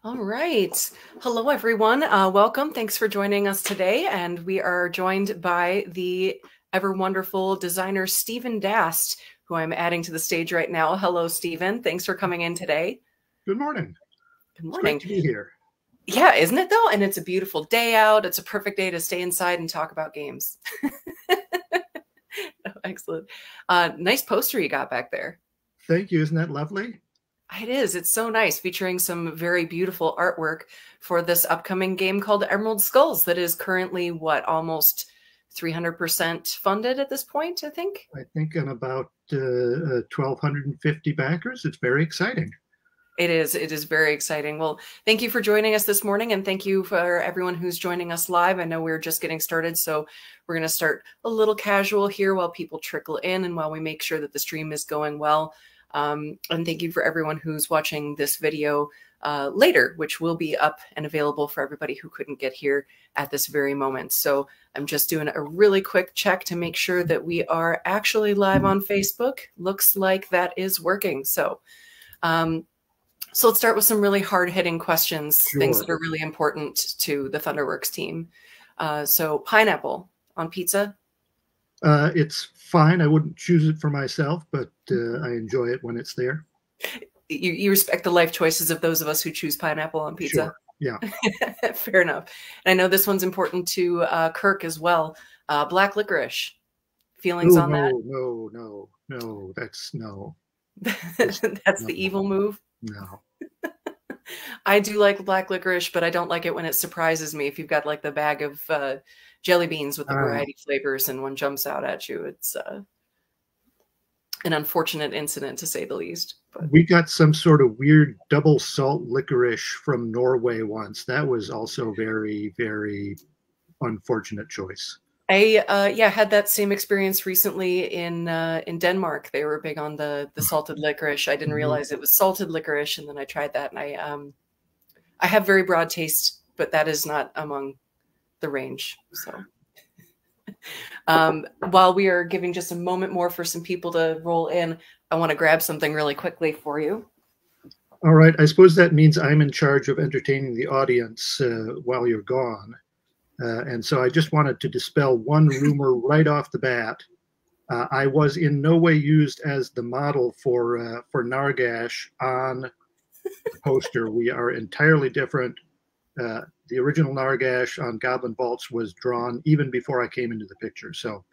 All right. Hello, everyone. Welcome. Thanks for joining us today. And we are joined by the ever wonderful designer, Steven Dast, who I'm adding to the stage right now. Hello, Steven. Thanks for coming in today. Good morning. Good It's morning. great to be here. Yeah, isn't it though? And it's a beautiful day out. It's a perfect day to stay inside and talk about games. Oh, excellent. Nice poster you got back there. Thank you. Isn't that lovely? It is. It's so nice, featuring some very beautiful artwork for this upcoming game called Emerald Skulls that is currently, what, almost 300% funded at this point, I think? I think in about 1,250 backers. It's very exciting. It is. It is very exciting. Well, thank you for joining us this morning, and thank you for everyone who's joining us live. I know we're just getting started, so we're going to start a little casual here while people trickle in and while we make sure that the stream is going well. And thank you for everyone who's watching this video later, which will be up and available for everybody who couldn't get here at this very moment. So I'm just doing a really quick check to make sure that we are actually live on Facebook. Looks like that is working. So let's start with some really hard-hitting questions, Sure. Things that are really important to the Thunderworks team. So pineapple on pizza? It's fine. I wouldn't choose it for myself, but I enjoy it when it's there. You respect the life choices of those of us who choose pineapple on pizza? Sure. Yeah. Fair enough. And I know this one's important to Kirk as well. Black licorice. Feelings on that? No. That's no. That's no. The evil move? No. I do like black licorice, but I don't like it when it surprises me. If you've got like the bag of jelly beans with the variety flavors and one jumps out at you, it's an unfortunate incident to say the least. But we got some sort of weird double salt licorice from Norway once. That was also very, very unfortunate choice. I had that same experience recently in Denmark. They were big on the salted licorice. I didn't realize it was salted licorice, and then I tried that, and I have very broad taste, but that is not among the range. So while we are giving just a moment more for some people to roll in, I want to grab something really quickly for you. All right. I suppose that means I'm in charge of entertaining the audience while you're gone. And so I just wanted to dispel one rumor right off the bat. I was in no way used as the model for Nargash on the poster. We are entirely different. The original Nargash on Goblin Vaults was drawn even before I came into the picture. So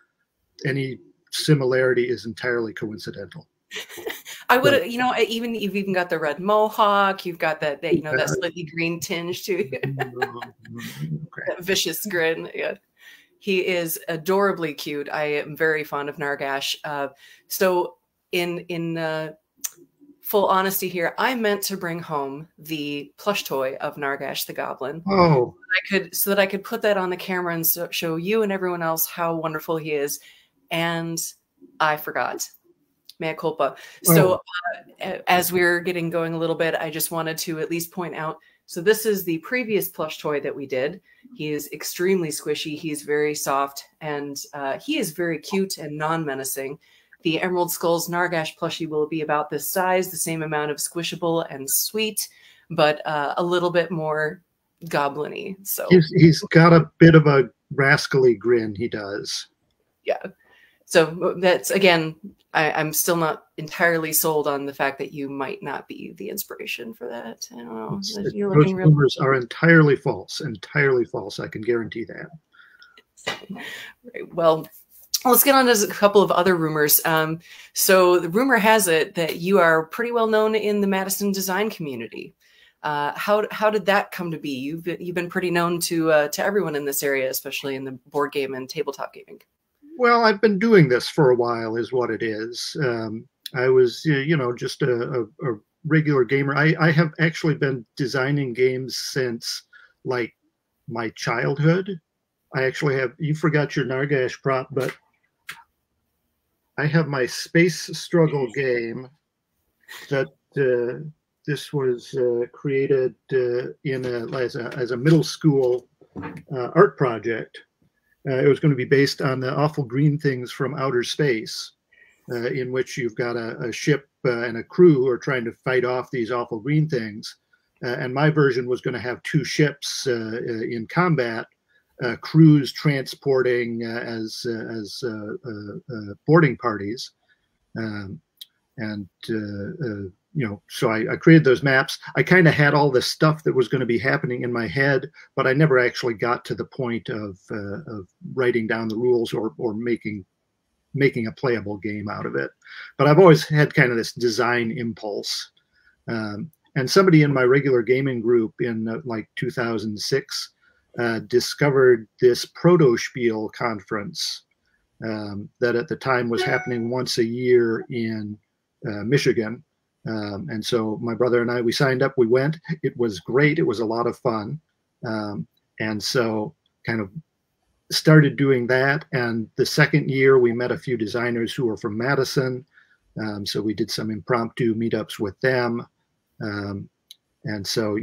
any similarity is entirely coincidental. I would, you've even got the red mohawk. You've got that slightly green tinge to you. That vicious grin. Yeah, he is adorably cute. I am very fond of Nargash. So in full honesty here, I meant to bring home the plush toy of Nargash the Goblin. Oh, so that I could put that on the camera and show you and everyone else how wonderful he is. And I forgot. Mea culpa. So as we're getting going a little bit, I just wanted to at least point out, so this is the previous plush toy that we did. He is extremely squishy. He's very soft, and he is very cute and non-menacing. The Emerald Skulls Nargash plushie will be about this size, the same amount of squishable and sweet, but a little bit more goblin-y. So he's got a bit of a rascally grin, he does. Yeah. So that's, again, I'm still not entirely sold on the fact that you might not be the inspiration for that. I don't know. Those rumors are entirely false. Entirely false. I can guarantee that. Right. Well, let's get on to a couple of other rumors. So the rumor has it that you are pretty well known in the Madison design community. How did that come to be? You've been pretty known to everyone in this area, especially in the board game and tabletop gaming. Well, I've been doing this for a while, is what it is. I was, just a regular gamer. I have actually been designing games since like my childhood. I actually have. You forgot your Nargash prop, but I have my Space Struggle game that this was created as a middle school art project. It was going to be based on the awful green things from outer space. in which you've got a ship and a crew who are trying to fight off these awful green things. and my version was going to have two ships in combat, crews transporting as boarding parties. Um, and so I created those maps. I kind of had all this stuff that was going to be happening in my head, but I never actually got to the point of writing down the rules or making a playable game out of it. But I've always had kind of this design impulse. And somebody in my regular gaming group in like 2006 discovered this Proto-Spiel conference that at the time was happening once a year in Michigan. And so my brother and I, we signed up, we went. It was great. It was a lot of fun. And so kind of started doing that. And the second year, we met a few designers who were from Madison. So we did some impromptu meetups with them. And so,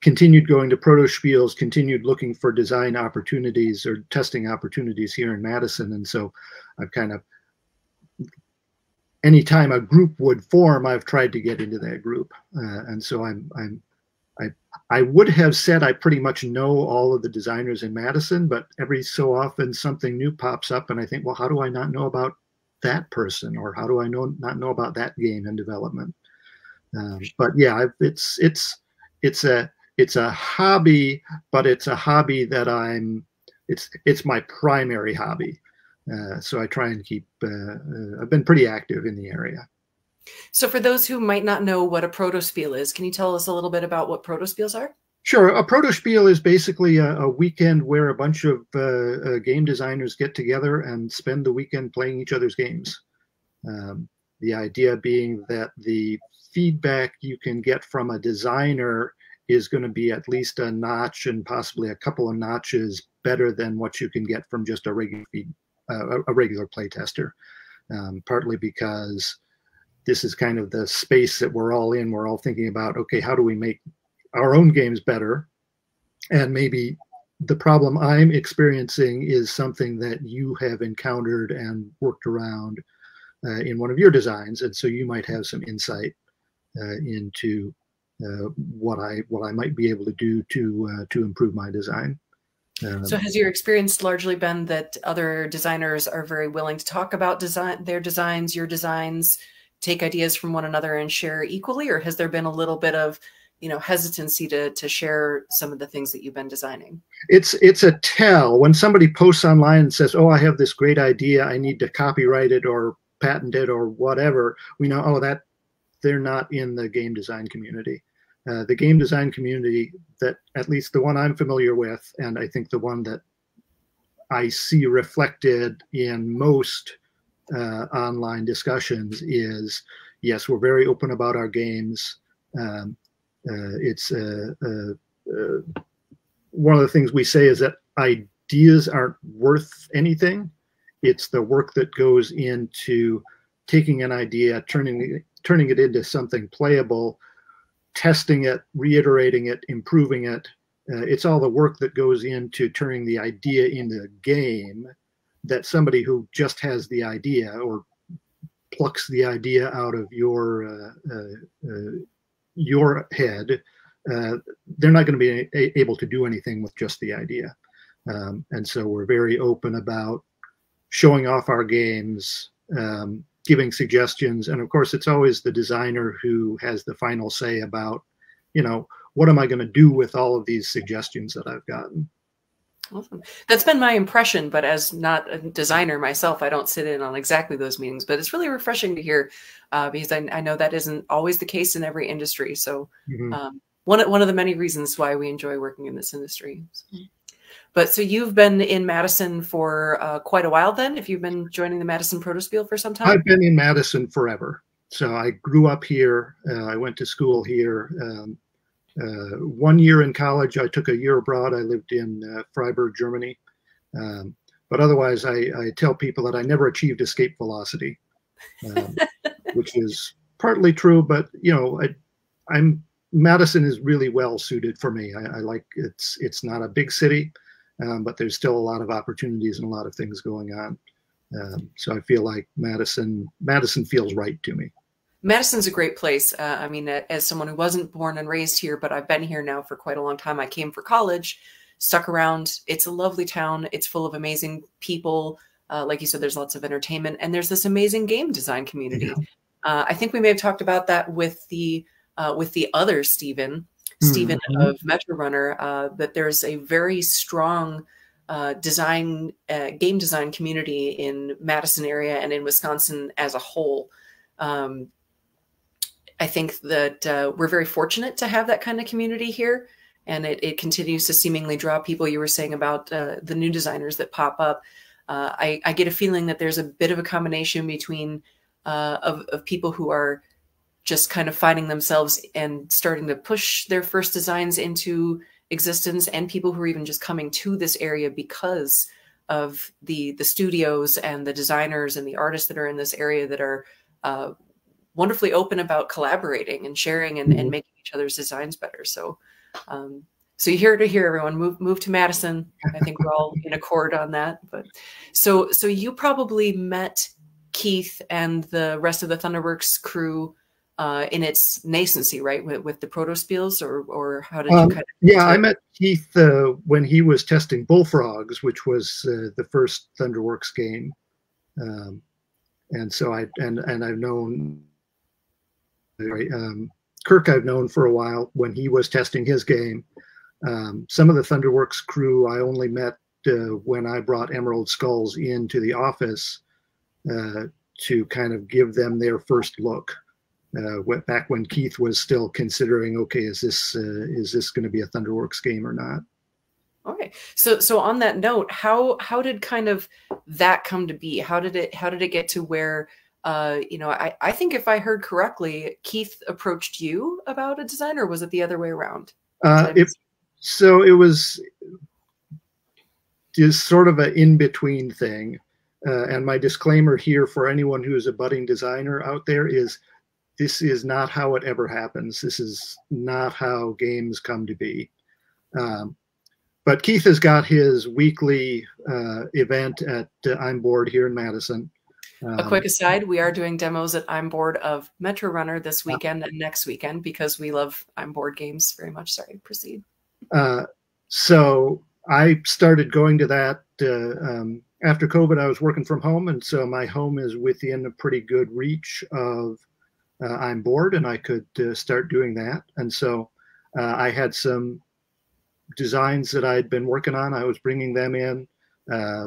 continued going to Proto-Spiels, continued looking for design opportunities or testing opportunities here in Madison. And so I've kind of, anytime a group would form, I've tried to get into that group. And so I would have said I pretty much know all of the designers in Madison, but every so often something new pops up and I think, well, how do I not know about that person? Or how do I not know about that game in development? But yeah, it's a hobby, but it's a hobby that it's my primary hobby. So I try and keep, I've been pretty active in the area. So for those who might not know what a Proto-Spiel is, can you tell us a little bit about what Proto-Spiels are? Sure. A Proto-Spiel is basically a weekend where a bunch of game designers get together and spend the weekend playing each other's games. The idea being that the feedback you can get from a designer is going to be at least a notch and possibly a couple of notches better than what you can get from just a regular play tester. Partly because this is kind of the space that we're all in. We're all thinking about, okay, how do we make our own games better? And maybe the problem I'm experiencing is something that you have encountered and worked around in one of your designs. And so you might have some insight into what I might be able to do to improve my design. So has your experience largely been that other designers are very willing to talk about their designs, your designs, take ideas from one another and share equally? Or has there been a little bit of, hesitancy to share some of the things that you've been designing? It's a tell when somebody posts online and says, oh, I have this great idea, I need to copyright it or patent it or whatever. We know, oh, that they're not in the game design community. The game design community, that at least the one I'm familiar with, and I think the one that I see reflected in most online discussions is, yes, we're very open about our games. It's one of the things we say is that ideas aren't worth anything. It's the work that goes into taking an idea, turning it into something playable, testing it, reiterating it, improving it. It's all the work that goes into turning the idea into a game that somebody who just has the idea or plucks the idea out of your head, they're not going to be able to do anything with just the idea. And so we're very open about showing off our games, giving suggestions. And of course, it's always the designer who has the final say about, what am I going to do with all of these suggestions that I've gotten? Awesome. That's been my impression, but as not a designer myself, I don't sit in on exactly those meetings, but it's really refreshing to hear because I know that isn't always the case in every industry. So one of the many reasons why we enjoy working in this industry. But so you've been in Madison for quite a while then, if you've been joining the Madison Proto-Spiel for some time? I've been in Madison forever. So I grew up here. I went to school here. 1 year in college, I took a year abroad. I lived in Freiburg, Germany. But otherwise, I tell people that I never achieved escape velocity, which is partly true. But Madison is really well suited for me. I like it's not a big city, but there's still a lot of opportunities and a lot of things going on. So I feel like Madison feels right to me. Madison's a great place. I mean, as someone who wasn't born and raised here, but I've been here now for quite a long time. I came for college, stuck around. It's a lovely town. It's full of amazing people. Like you said, there's lots of entertainment, and there's this amazing game design community. Yeah. I think we may have talked about that with the other Steven of Metro Runner, that there's a very strong game design community in Madison area and in Wisconsin as a whole. I think that we're very fortunate to have that kind of community here, and it continues to seemingly draw people. You were saying about the new designers that pop up. I get a feeling that there's a bit of a combination between of people who are just kind of finding themselves and starting to push their first designs into existence, and people who are even just coming to this area because of the studios and the designers and the artists that are in this area that are wonderfully open about collaborating and sharing and making each other's designs better. So, so you hear to hear everyone move to Madison. I think we're all in accord on that. But so you probably met Keith and the rest of the Thunderworks crew in its nascency, right? With the Protospiels, or how did you kind of? Yeah, I met Keith when he was testing Bullfrogs, which was the first Thunderworks game, and so I've known Kirk. I've known for a while when he was testing his game. Some of the Thunderworks crew I only met when I brought Emerald Skulls into the office to kind of give them their first look. Back when Keith was still considering, okay, is this going to be a Thunderworks game or not? Okay, so on that note, how did kind of that come to be? How did it get to where I think if I heard correctly, Keith approached you about a design, or was it the other way around? So it was just sort of an in-between thing. And my disclaimer here for anyone who is a budding designer out there is, this is not how it ever happens. This is not how games come to be. But Keith has got his weekly event at I'm Bored here in Madison. A quick aside, we are doing demos at I'm Bored of Metro Runner this weekend and next weekend because we love I'm Bored games very much. Sorry, proceed. So I started going to that after COVID. I was working from home, and so my home is within a pretty good reach of I'm Bored, and I could start doing that. And so I had some designs that I'd been working on. I was bringing them in.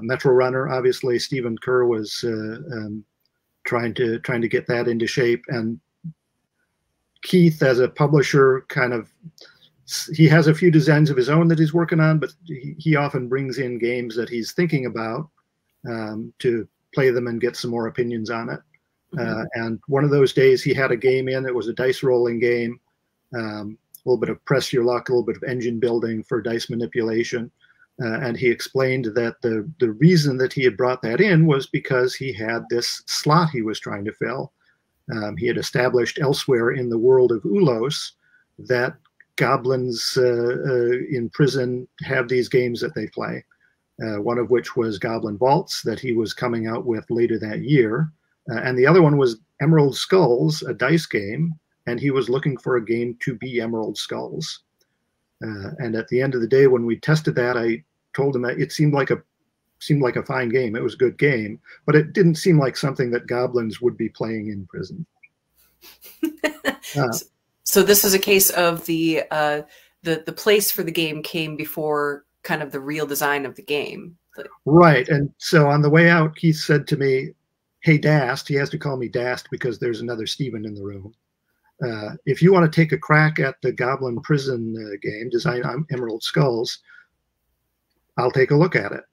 Metro Runner, obviously, Stephen Kerr was trying to get that into shape. And Keith, as a publisher, he has a few designs of his own that he's working on, but he often brings in games that he's thinking about to play them and get some more opinions on it. And one of those days he had a game in. It was a dice rolling game, a little bit of press your luck, a little bit of engine building for dice manipulation. And he explained that the reason that he had brought that in was because he had this slot he was trying to fill. He had established elsewhere in the world of Ulos that goblins in prison have these games that they play. One of which was Goblin Vaults that he was coming out with later that year. And the other one was Emerald Skulls, a dice game, and he was looking for a game to be Emerald Skulls. And at the end of the day, when we tested that, I told him that it seemed like a fine game. It was a good game, but it didn't seem like something that goblins would be playing in prison. So this is a case of the place for the game came before kind of the real design of the game. Right. And so on the way out, Keith said to me, "Hey, Dast," he has to call me Dast because there's another Steven in the room. If you want to take a crack at the Goblin Prison game, Design Emerald Skulls, I'll take a look at it.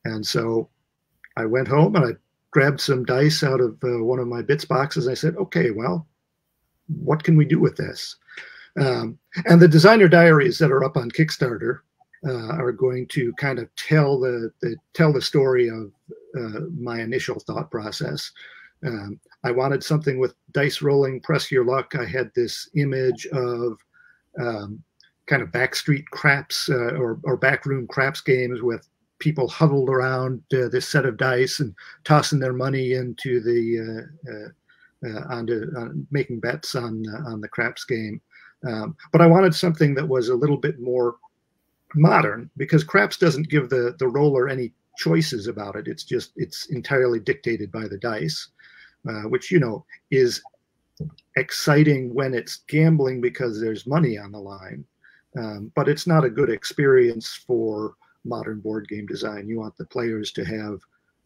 And so I went home and I grabbed some dice out of one of my bits boxes. I said, okay, well, what can we do with this? And the designer diaries that are up on Kickstarter are going to kind of tell the story of my initial thought process. I wanted something with dice rolling, press your luck. I had this image of kind of backstreet craps or backroom craps games with people huddled around this set of dice and tossing their money into onto making bets on the craps game. But I wanted something that was a little bit more modern, because craps doesn't give the roller any choices about it. It's entirely dictated by the dice, which is exciting when it's gambling because there's money on the line. But it's not a good experience for modern board game design. You want the players to have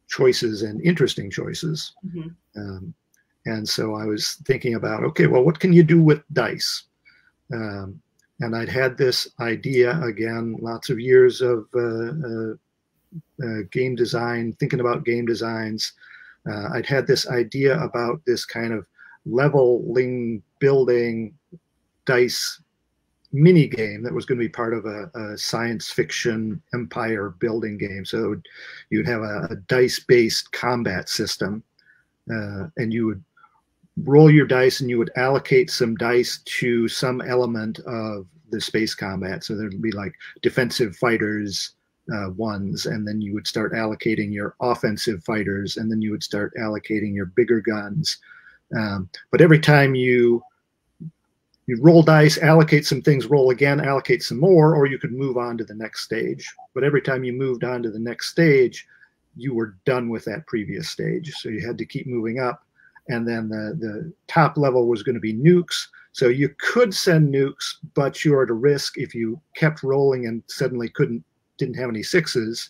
choices and interesting choices. And so I was thinking about, okay, well, what can you do with dice? And I'd had this idea, again, lots of years of game design, thinking about game designs. I'd had this idea about this kind of leveling building dice mini game that was going to be part of a science fiction empire building game. So you'd have a dice-based combat system, and you would roll your dice and you would allocate some dice to some element of the space combat. So there'd be like defensive fighters ones, and then you would start allocating your offensive fighters, and then you would start allocating your bigger guns. But every time you roll dice, allocate some things, roll again, allocate some more, or you could move on to the next stage. But every time you moved on to the next stage, you were done with that previous stage. So you had to keep moving up. And then the top level was going to be nukes. So you could send nukes, but you were at a risk if you kept rolling and suddenly didn't have any sixes.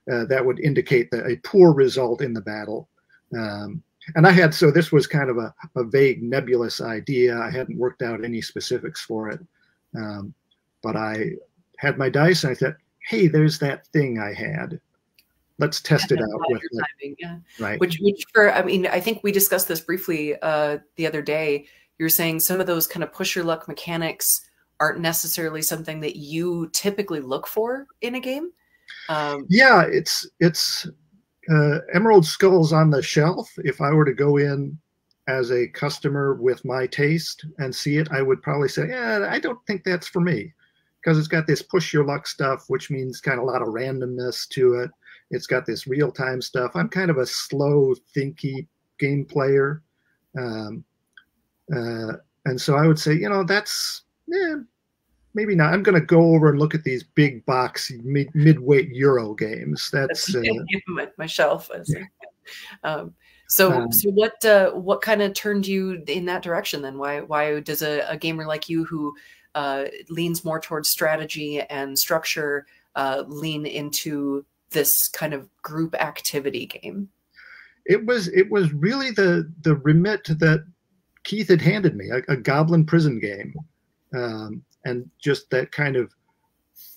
That would indicate a poor result in the battle. And so this was kind of a vague, nebulous idea. I hadn't worked out any specifics for it. But I had my dice and I thought, hey, there's that thing I had. Let's test it out with timing, yeah. Right. Which I think we discussed this briefly the other day. You're saying some of those kind of push your luck mechanics aren't necessarily something that you typically look for in a game. Yeah, it's Emerald Skull's on the shelf. If I were to go in as a customer with my taste and see it, I would probably say, yeah, I don't think that's for me, because it's got this push your luck stuff, which means kind of a lot of randomness to it. It's got this real-time stuff. I'm kind of a slow, thinky game player. And so I would say, that's, maybe not. I'm going to go over and look at these big box mid-weight Euro games. That's my shelf. So what kind of turned you in that direction then? Why does a gamer like you who leans more towards strategy and structure lean into this kind of group activity game? It was really the remit that Keith had handed me, a Goblin prison game, and just that kind of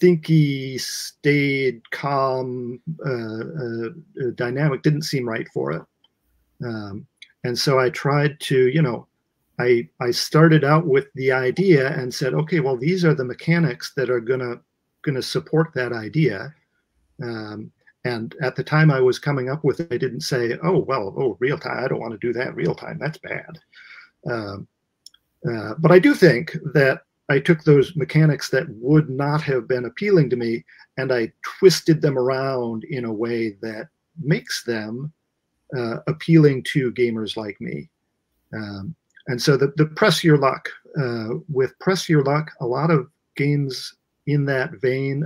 thinky, staid, calm dynamic didn't seem right for it. And so I tried to, I started out with the idea and said, okay, well, these are the mechanics that are gonna support that idea. And at the time I was coming up with it, I didn't say, real time. I don't want to do that real time. That's bad. But I do think that I took those mechanics that would not have been appealing to me, and I twisted them around in a way that makes them appealing to gamers like me. And so the press your luck, with press your luck, a lot of games in that vein,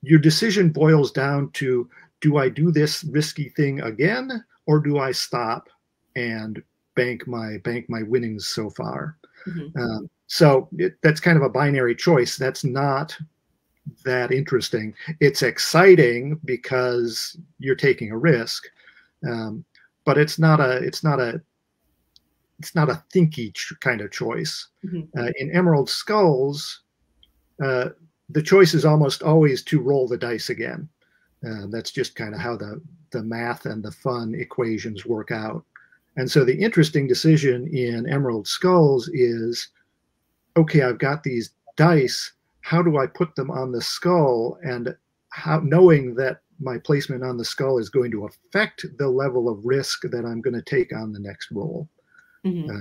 your decision boils down to, do I do this risky thing again, or do I stop and bank my winnings so far? Mm-hmm. So that's kind of a binary choice. That's not that interesting. It's exciting because you're taking a risk, but it's not a thinky kind of choice. Mm-hmm. In Emerald Skulls, the choice is almost always to roll the dice again. That's just kind of how the math and the fun equations work out. And so the interesting decision in Emerald Skulls is, okay, I've got these dice. How do I put them on the skull? And knowing that my placement on the skull is going to affect the level of risk that I'm going to take on the next roll. Mm-hmm.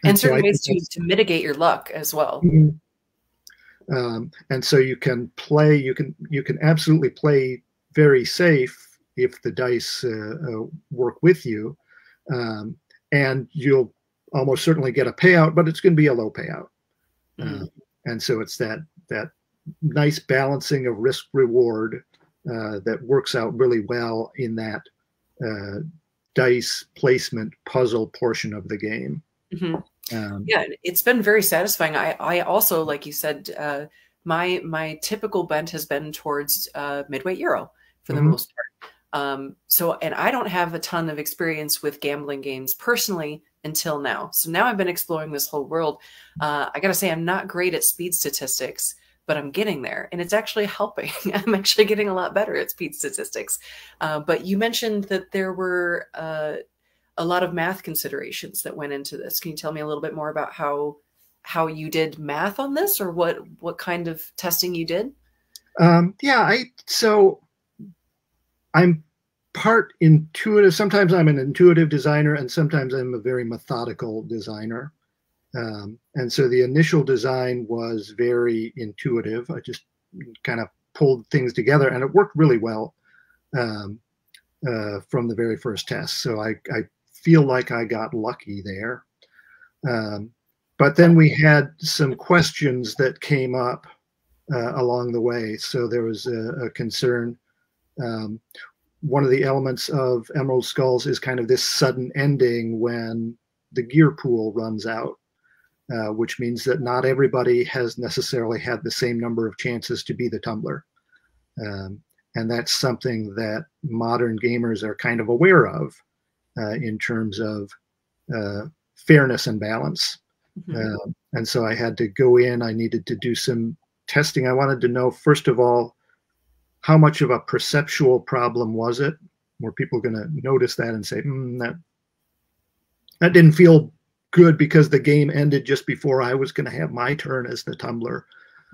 And certain ways to mitigate your luck as well. Mm-hmm. And so you can absolutely play very safe if the dice work with you. and you'll almost certainly get a payout, but it's going to be a low payout. Mm. And so it's that nice balancing of risk reward that works out really well in that dice placement puzzle portion of the game. Mm-hmm. Yeah, it's been very satisfying. I also, like you said, my typical bent has been towards midweight Euro for the most part. So, and I don't have a ton of experience with gambling games personally until now. So now I've been exploring this whole world. I got to say, I'm not great at speed statistics, but I'm getting there, and it's actually helping. I'm actually getting a lot better at speed statistics. But you mentioned that there were a lot of math considerations that went into this. Can you tell me a little bit more about how you did math on this, or what kind of testing you did? So I'm part intuitive. Sometimes I'm an intuitive designer, and sometimes I'm a very methodical designer. And so the initial design was very intuitive. I just kind of pulled things together, and it worked really well from the very first test. So I feel like I got lucky there. But then we had some questions that came up along the way. So there was a concern. One of the elements of Emerald Skulls is kind of this sudden ending when the gear pool runs out, which means that not everybody has necessarily had the same number of chances to be the tumbler. And that's something that modern gamers are kind of aware of in terms of fairness and balance. Mm-hmm. And so I had to go in, I needed to do some testing. I wanted to know, first of all, how much of a perceptual problem was it? Were people going to notice that and say, that didn't feel good because the game ended just before I was going to have my turn as the tumbler?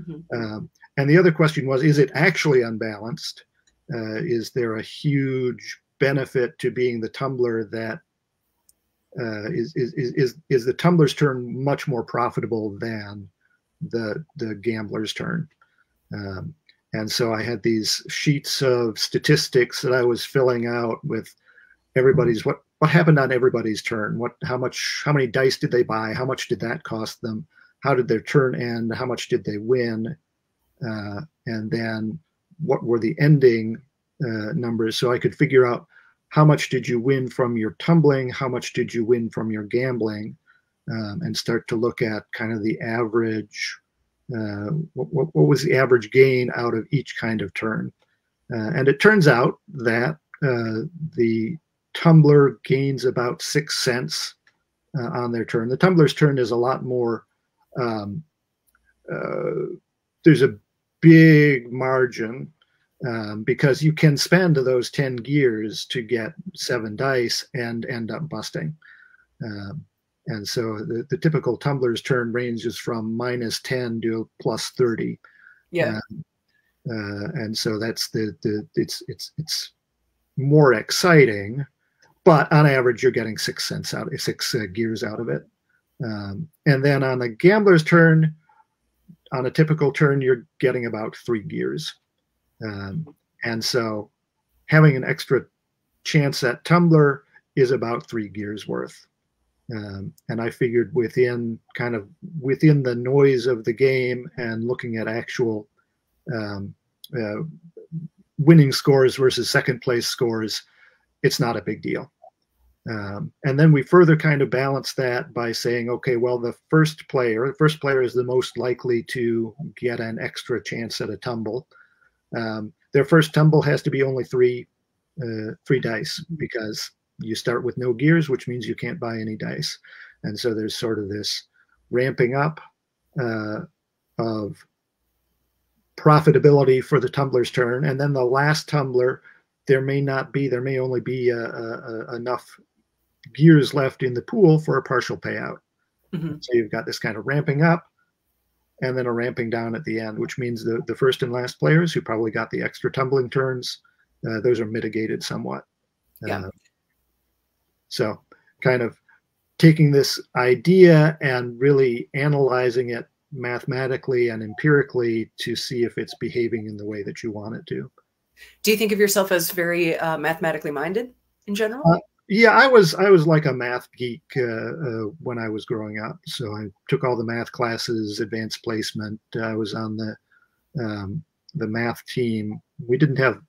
Mm-hmm. And the other question was, is it actually unbalanced? Is there a huge benefit to being the tumbler that is the tumbler's turn much more profitable than the gambler's turn? And so I had these sheets of statistics that I was filling out with everybody's what happened on everybody's turn, how many dice did they buy, how much did that cost them, how did their turn end, how much did they win, and then what were the ending numbers, so I could figure out how much did you win from your tumbling, how much did you win from your gambling, and start to look at kind of the average. What was the average gain out of each kind of turn? And it turns out that the tumbler gains about 6 cents on their turn. The tumbler's turn is a lot more, there's a big margin because you can spend those 10 gears to get 7 dice and end up busting. And so the typical tumbler's turn ranges from -10 to +30. Yeah. And so that's it's more exciting, but on average you're getting 6 cents out, 6 gears out of it. And then on the gambler's turn, on a typical turn, you're getting about 3 gears. And so having an extra chance at tumbler is about 3 gears worth. And I figured within the noise of the game and looking at actual winning scores versus second place scores, it's not a big deal. And then we further kind of balance that by saying, okay, well, the first player is the most likely to get an extra chance at a tumble. Their first tumble has to be only 3 dice, because you start with no gears, which means you can't buy any dice. And so there's sort of this ramping up of profitability for the tumbler's turn. And then the last tumbler, there may only be enough gears left in the pool for a partial payout. Mm-hmm. So you've got this kind of ramping up and then a ramping down at the end, which means the first and last players who probably got the extra tumbling turns, those are mitigated somewhat. Yeah. So kind of taking this idea and really analyzing it mathematically and empirically to see if it's behaving in the way that you want it to. Do you think of yourself as very mathematically minded in general? Yeah, I was like a math geek when I was growing up. So I took all the math classes, advanced placement. I was on the math team. We didn't have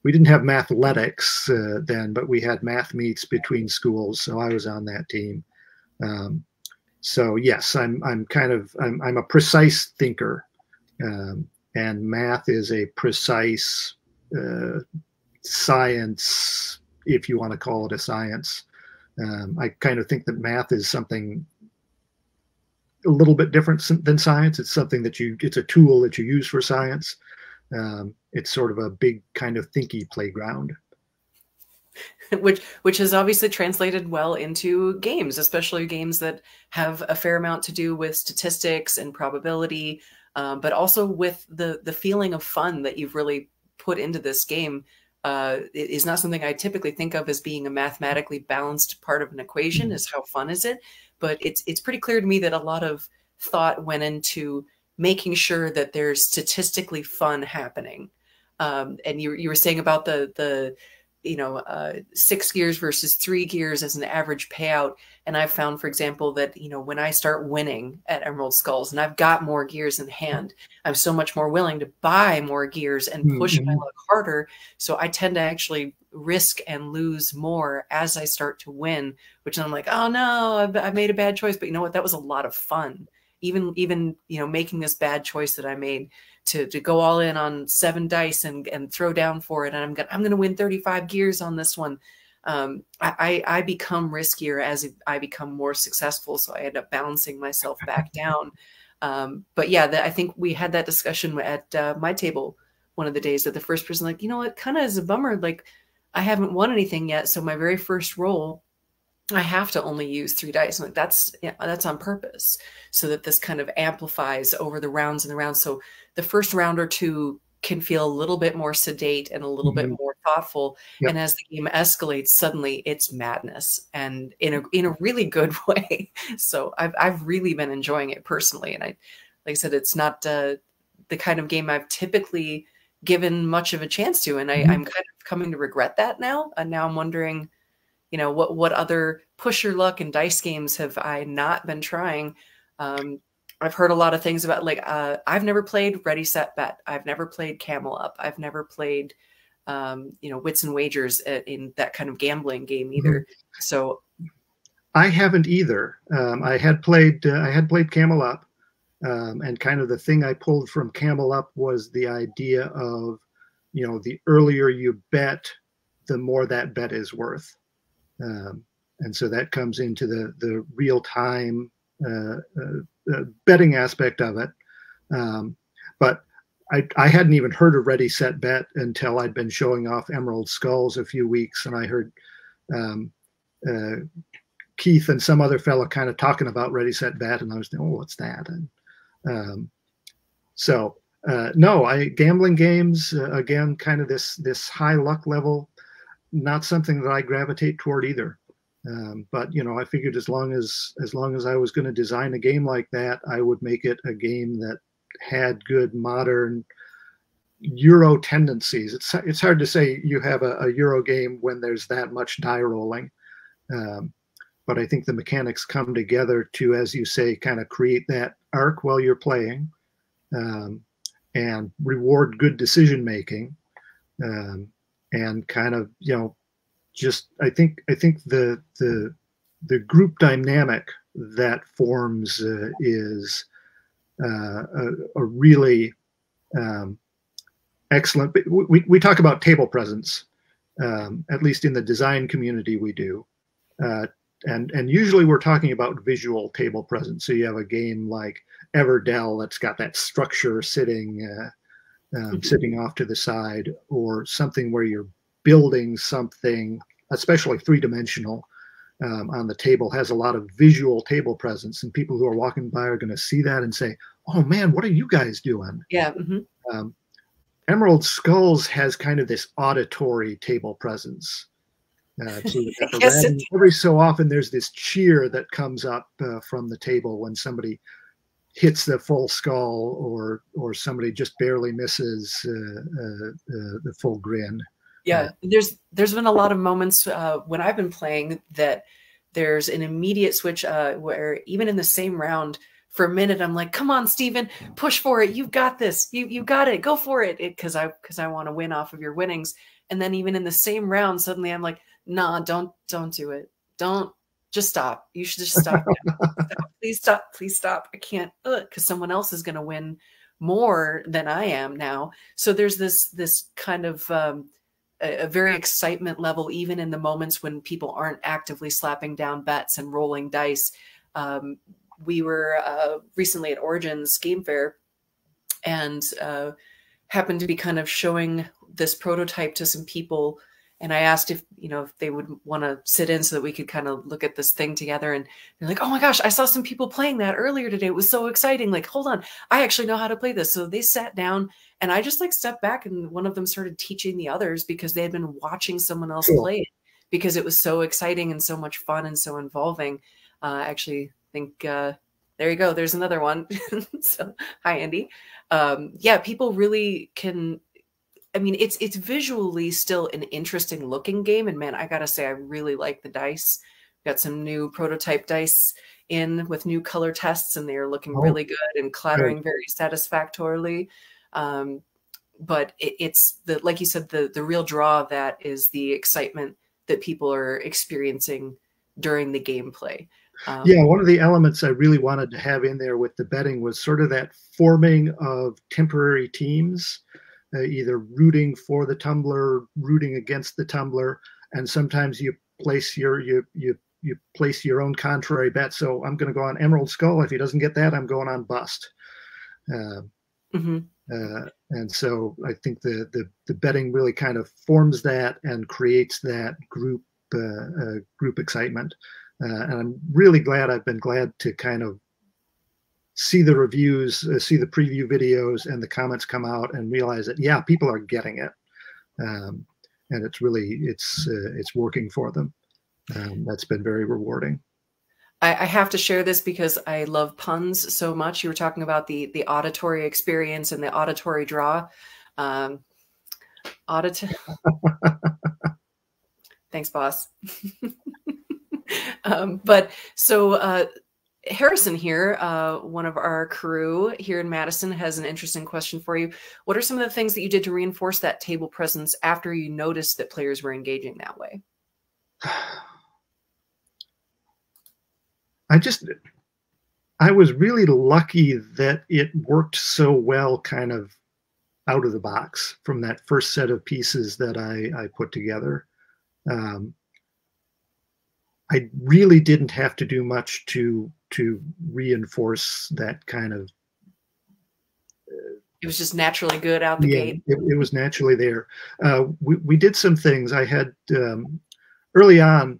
mathletics then, but we had math meets between schools. So I was on that team. Um, so yes, I'm a precise thinker, and math is a precise uh, science, if you want to call it a science. I kind of think that math is something a little bit different than science. It's a tool that you use for science. It's sort of a big kind of thinky playground. which has obviously translated well into games, especially games that have a fair amount to do with statistics and probability, but also with the feeling of fun that you've really put into this game. It is not something I typically think of as being a mathematically balanced part of an equation. Is how fun is it? But it's pretty clear to me that a lot of thought went into making sure that there's statistically fun happening. And you were saying about the 6 gears versus 3 gears as an average payout. And I've found, for example, that, when I start winning at Emerald Skulls and I've got more gears in hand, I'm so much more willing to buy more gears and push my luck harder. So I tend to actually risk and lose more as I start to win, which I'm like, oh no, I made a bad choice. But you know what? That was a lot of fun. Even making this bad choice that I made to go all in on 7 dice and throw down for it, and I'm gonna win 35 gears on this one. I become riskier as I become more successful, so I end up balancing myself back down. But yeah, I think we had that discussion at my table one of the days, that the first person, like, it kind of is a bummer. Like, I haven't won anything yet, so my very first roll, I have to only use 3 dice. I'm like, that's on purpose, so that this kind of amplifies over the rounds and the rounds. So the first round or two can feel a little bit more sedate and a little bit more thoughtful. Yep. And as the game escalates, suddenly it's madness, and in a really good way. So I've really been enjoying it personally. And like I said, it's not the kind of game I've typically given much of a chance to. And I'm kind of coming to regret that now. And now I'm wondering, what other push your luck and dice games have I not been trying? I've heard a lot of things about, like, I've never played Ready, Set, Bet. I've never played Camel Up. I've never played, Wits and Wagers in that kind of gambling game either. So I haven't either. I had played Camel Up, and kind of the thing I pulled from Camel Up was the idea of, the earlier you bet, the more that bet is worth. And so that comes into the real time betting aspect of it. But I hadn't even heard of Ready, Set, Bet until I'd been showing off Emerald Skulls a few weeks, and I heard Keith and some other fellow kind of talking about Ready, Set, Bet, and I was thinking, oh, what's that? And no, gambling games, again, kind of this high luck level, not something that I gravitate toward either. But I figured as long as I was going to design a game like that, I would make it a game that had good modern Euro tendencies. It's hard to say you have a Euro game when there's that much die rolling. But I think the mechanics come together to, as you say, kind of create that arc while you're playing, and reward good decision making. And kind of, just I think the group dynamic that forms is a really excellent. We talk about table presence, at least in the design community we do, and usually we're talking about visual table presence. So you have a game like Everdell that's got that structure sitting off to the side, or something where you're building something, especially three-dimensional, on the table, has a lot of visual table presence, and people who are walking by are going to see that and say, oh man, what are you guys doing? Yeah. Emerald Skulls has kind of this auditory table presence. So every so often there's this cheer that comes up from the table when somebody hits the full skull, or somebody just barely misses the full grin. Yeah, there's been a lot of moments when I've been playing that there's an immediate switch where even in the same round, for a minute I'm like, "Come on, Steven, push for it. You've got this. You got it. Go for it." Because I want to win off of your winnings. And then even in the same round, suddenly I'm like, "Nah, don't do it. Don't just stop. You should just stop now. Stop. Please stop. Please stop. I can't because someone else is going to win more than I am now." So there's this kind of a very excitement level, even in the moments when people aren't actively slapping down bets and rolling dice. We were recently at Origins Game Fair and happened to be kind of showing this prototype to some people. And I asked if they would want to sit in so that we could kind of look at this thing together. And they're like, "Oh my gosh, I saw some people playing that earlier today. It was so exciting. Like, hold on, I actually know how to play this." So they sat down and I just like stepped back and one of them started teaching the others because they had been watching someone else play it because it was so exciting and so much fun and so involving. I actually think there you go. There's another one. So hi, Andy. Yeah, people really can. I mean, it's visually still an interesting looking game. And man, I gotta say, I really like the dice. Got some new prototype dice in with new color tests, and they're looking really good and clattering very satisfactorily. But it's like you said, the real draw of that is the excitement that people are experiencing during the gameplay. Yeah, one of the elements I really wanted to have in there with the betting was sort of that forming of temporary teams. Either rooting for the tumbler, rooting against the tumbler, and sometimes you place you place your own contrary bet. So I'm going to go on Emerald Skull. If he doesn't get that, I'm going on Bust. And so I think the betting really kind of forms that and creates that group excitement. And I'm really glad. I've been glad to kind of see the reviews, see the preview videos and the comments come out and realize that, yeah, people are getting it. And it's really, it's working for them. That's been very rewarding. I have to share this because I love puns so much. You were talking about the auditory experience and the auditory draw. Thanks, boss. But so Harrison here, one of our crew here in Madison, has an interesting question for you. What are some of the things that you did to reinforce that table presence after you noticed that players were engaging that way? I was really lucky that it worked so well kind of out of the box from that first set of pieces that I put together. I really didn't have to do much to reinforce that kind of. It was just naturally good out the gate. It was naturally there. We did some things. I had early on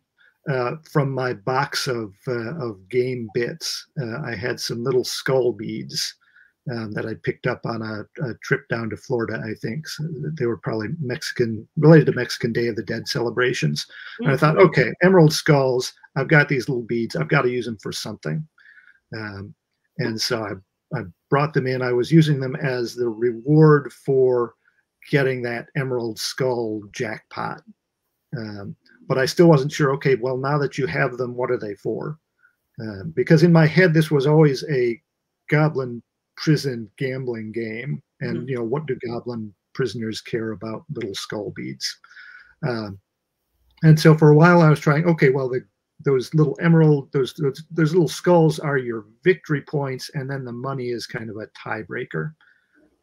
from my box of game bits. I had some little skull beads that I picked up on a trip down to Florida. I think so they were probably related to Mexican Day of the Dead celebrations. And I thought, okay, emerald skulls. I've got these little beads. I've got to use them for something. And so I brought them in. I was using them as the reward for getting that emerald skull jackpot. But I still wasn't sure, okay, well, now that you have them, what are they for? Because in my head, this was always a goblin prison gambling game. And, you know, what do goblin prisoners care about little skull beads? And so for a while I was trying, okay, well, those little emerald, those little skulls are your victory points, and then the money is kind of a tiebreaker.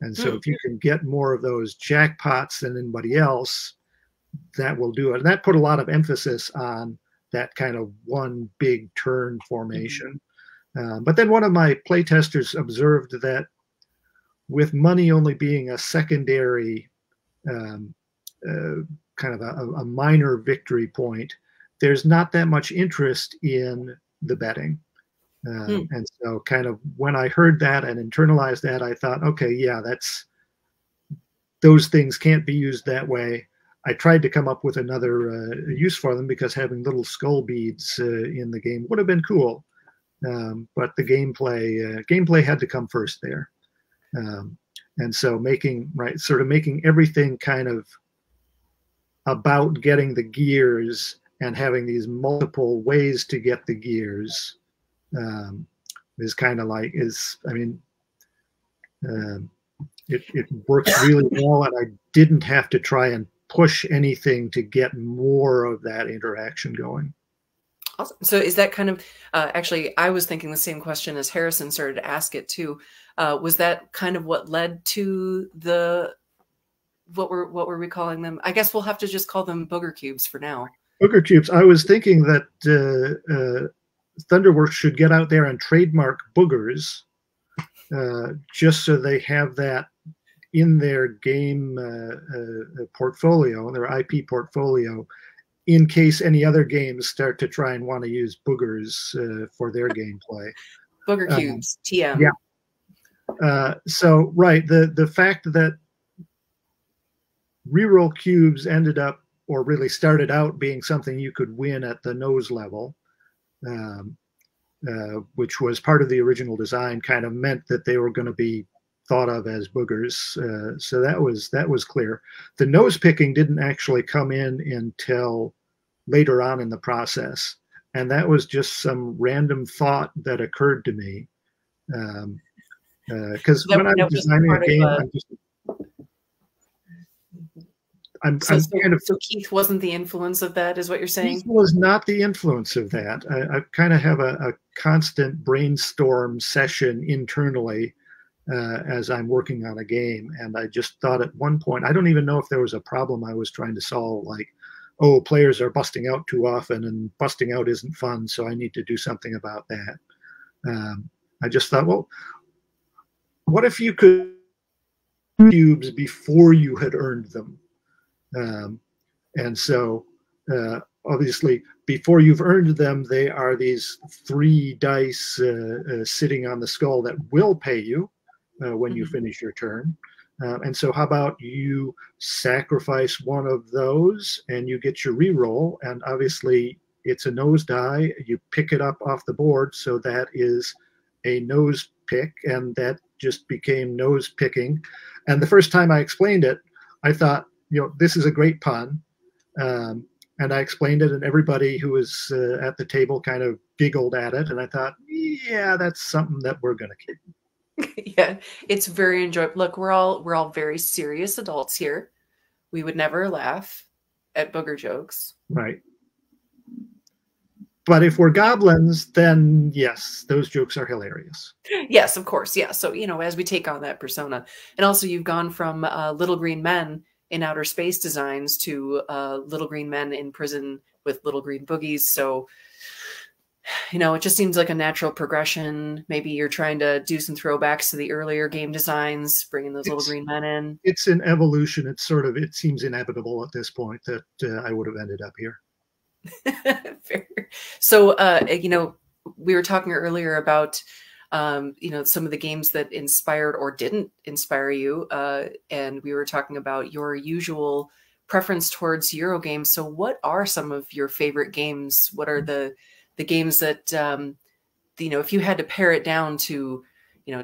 And so if you can get more of those jackpots than anybody else, that will do it. And that put a lot of emphasis on that kind of one big turn formation. But then one of my playtesters observed that with money only being a secondary kind of a minor victory point, there's not that much interest in the betting. And so kind of when I heard that and internalized that, I thought, okay, yeah, those things can't be used that way. I tried to come up with another use for them because having little skull beads in the game would have been cool. But the gameplay had to come first there. And so making everything kind of about getting the gears and having these multiple ways to get the gears is kind of like I mean, it works really well, and I didn't have to try and push anything to get more of that interaction going. Awesome. So is that kind of actually, I was thinking the same question as Harrison started to ask it too. Was that kind of what led to the what were we calling them? I guess we'll have to just call them booger cubes for now. Booger cubes. I was thinking that Thunderworks should get out there and trademark boogers, just so they have that in their game portfolio, their IP portfolio, in case any other games start to try and want to use boogers for their gameplay. Booger cubes, TM. Yeah. So right, the fact that reroll cubes ended up, or really started out, being something you could win at the nose level, which was part of the original design, kind of meant that they were going to be thought of as boogers. So that was clear. The nose picking didn't actually come in until later on in the process, and that was just some random thought that occurred to me. Because when I'm designing a game, I'm kind of. So Keith wasn't the influence of that, is what you're saying? Keith was not the influence of that. I kind of have a constant brainstorm session internally as I'm working on a game, and I just thought at one point, I don't even know if there was a problem I was trying to solve, like, oh, players are busting out too often, and busting out isn't fun, so I need to do something about that. I just thought, well, what if you could cubes before you had earned them? And so obviously before you've earned them, they are these 3 dice sitting on the skull that will pay you when you finish your turn. And so how about you sacrifice one of those and you get your reroll, and obviously it's a nose die. You pick it up off the board, so that is a nose pick, and that just became nose picking. And the first time I explained it, I thought, this is a great pun. And I explained it, and everybody who was at the table kind of giggled at it. And I thought, yeah, that's something that we're going to keep. Yeah, it's very enjoyable. Look, we're all very serious adults here. We would never laugh at booger jokes. Right. But if we're goblins, then yes, those jokes are hilarious. Yes, of course. Yeah. So, as we take on that persona, and also you've gone from little green men in outer space designs to little green men in prison with little green boogies. So, it just seems like a natural progression. Maybe you're trying to do some throwbacks to the earlier game designs, bringing those little green men in. It's an evolution. It seems inevitable at this point that I would have ended up here. Fair. So, we were talking earlier about, some of the games that inspired or didn't inspire you. And we were talking about your usual preference towards Euro games. So what are some of your favorite games? What are the games that, if you had to pare it down to,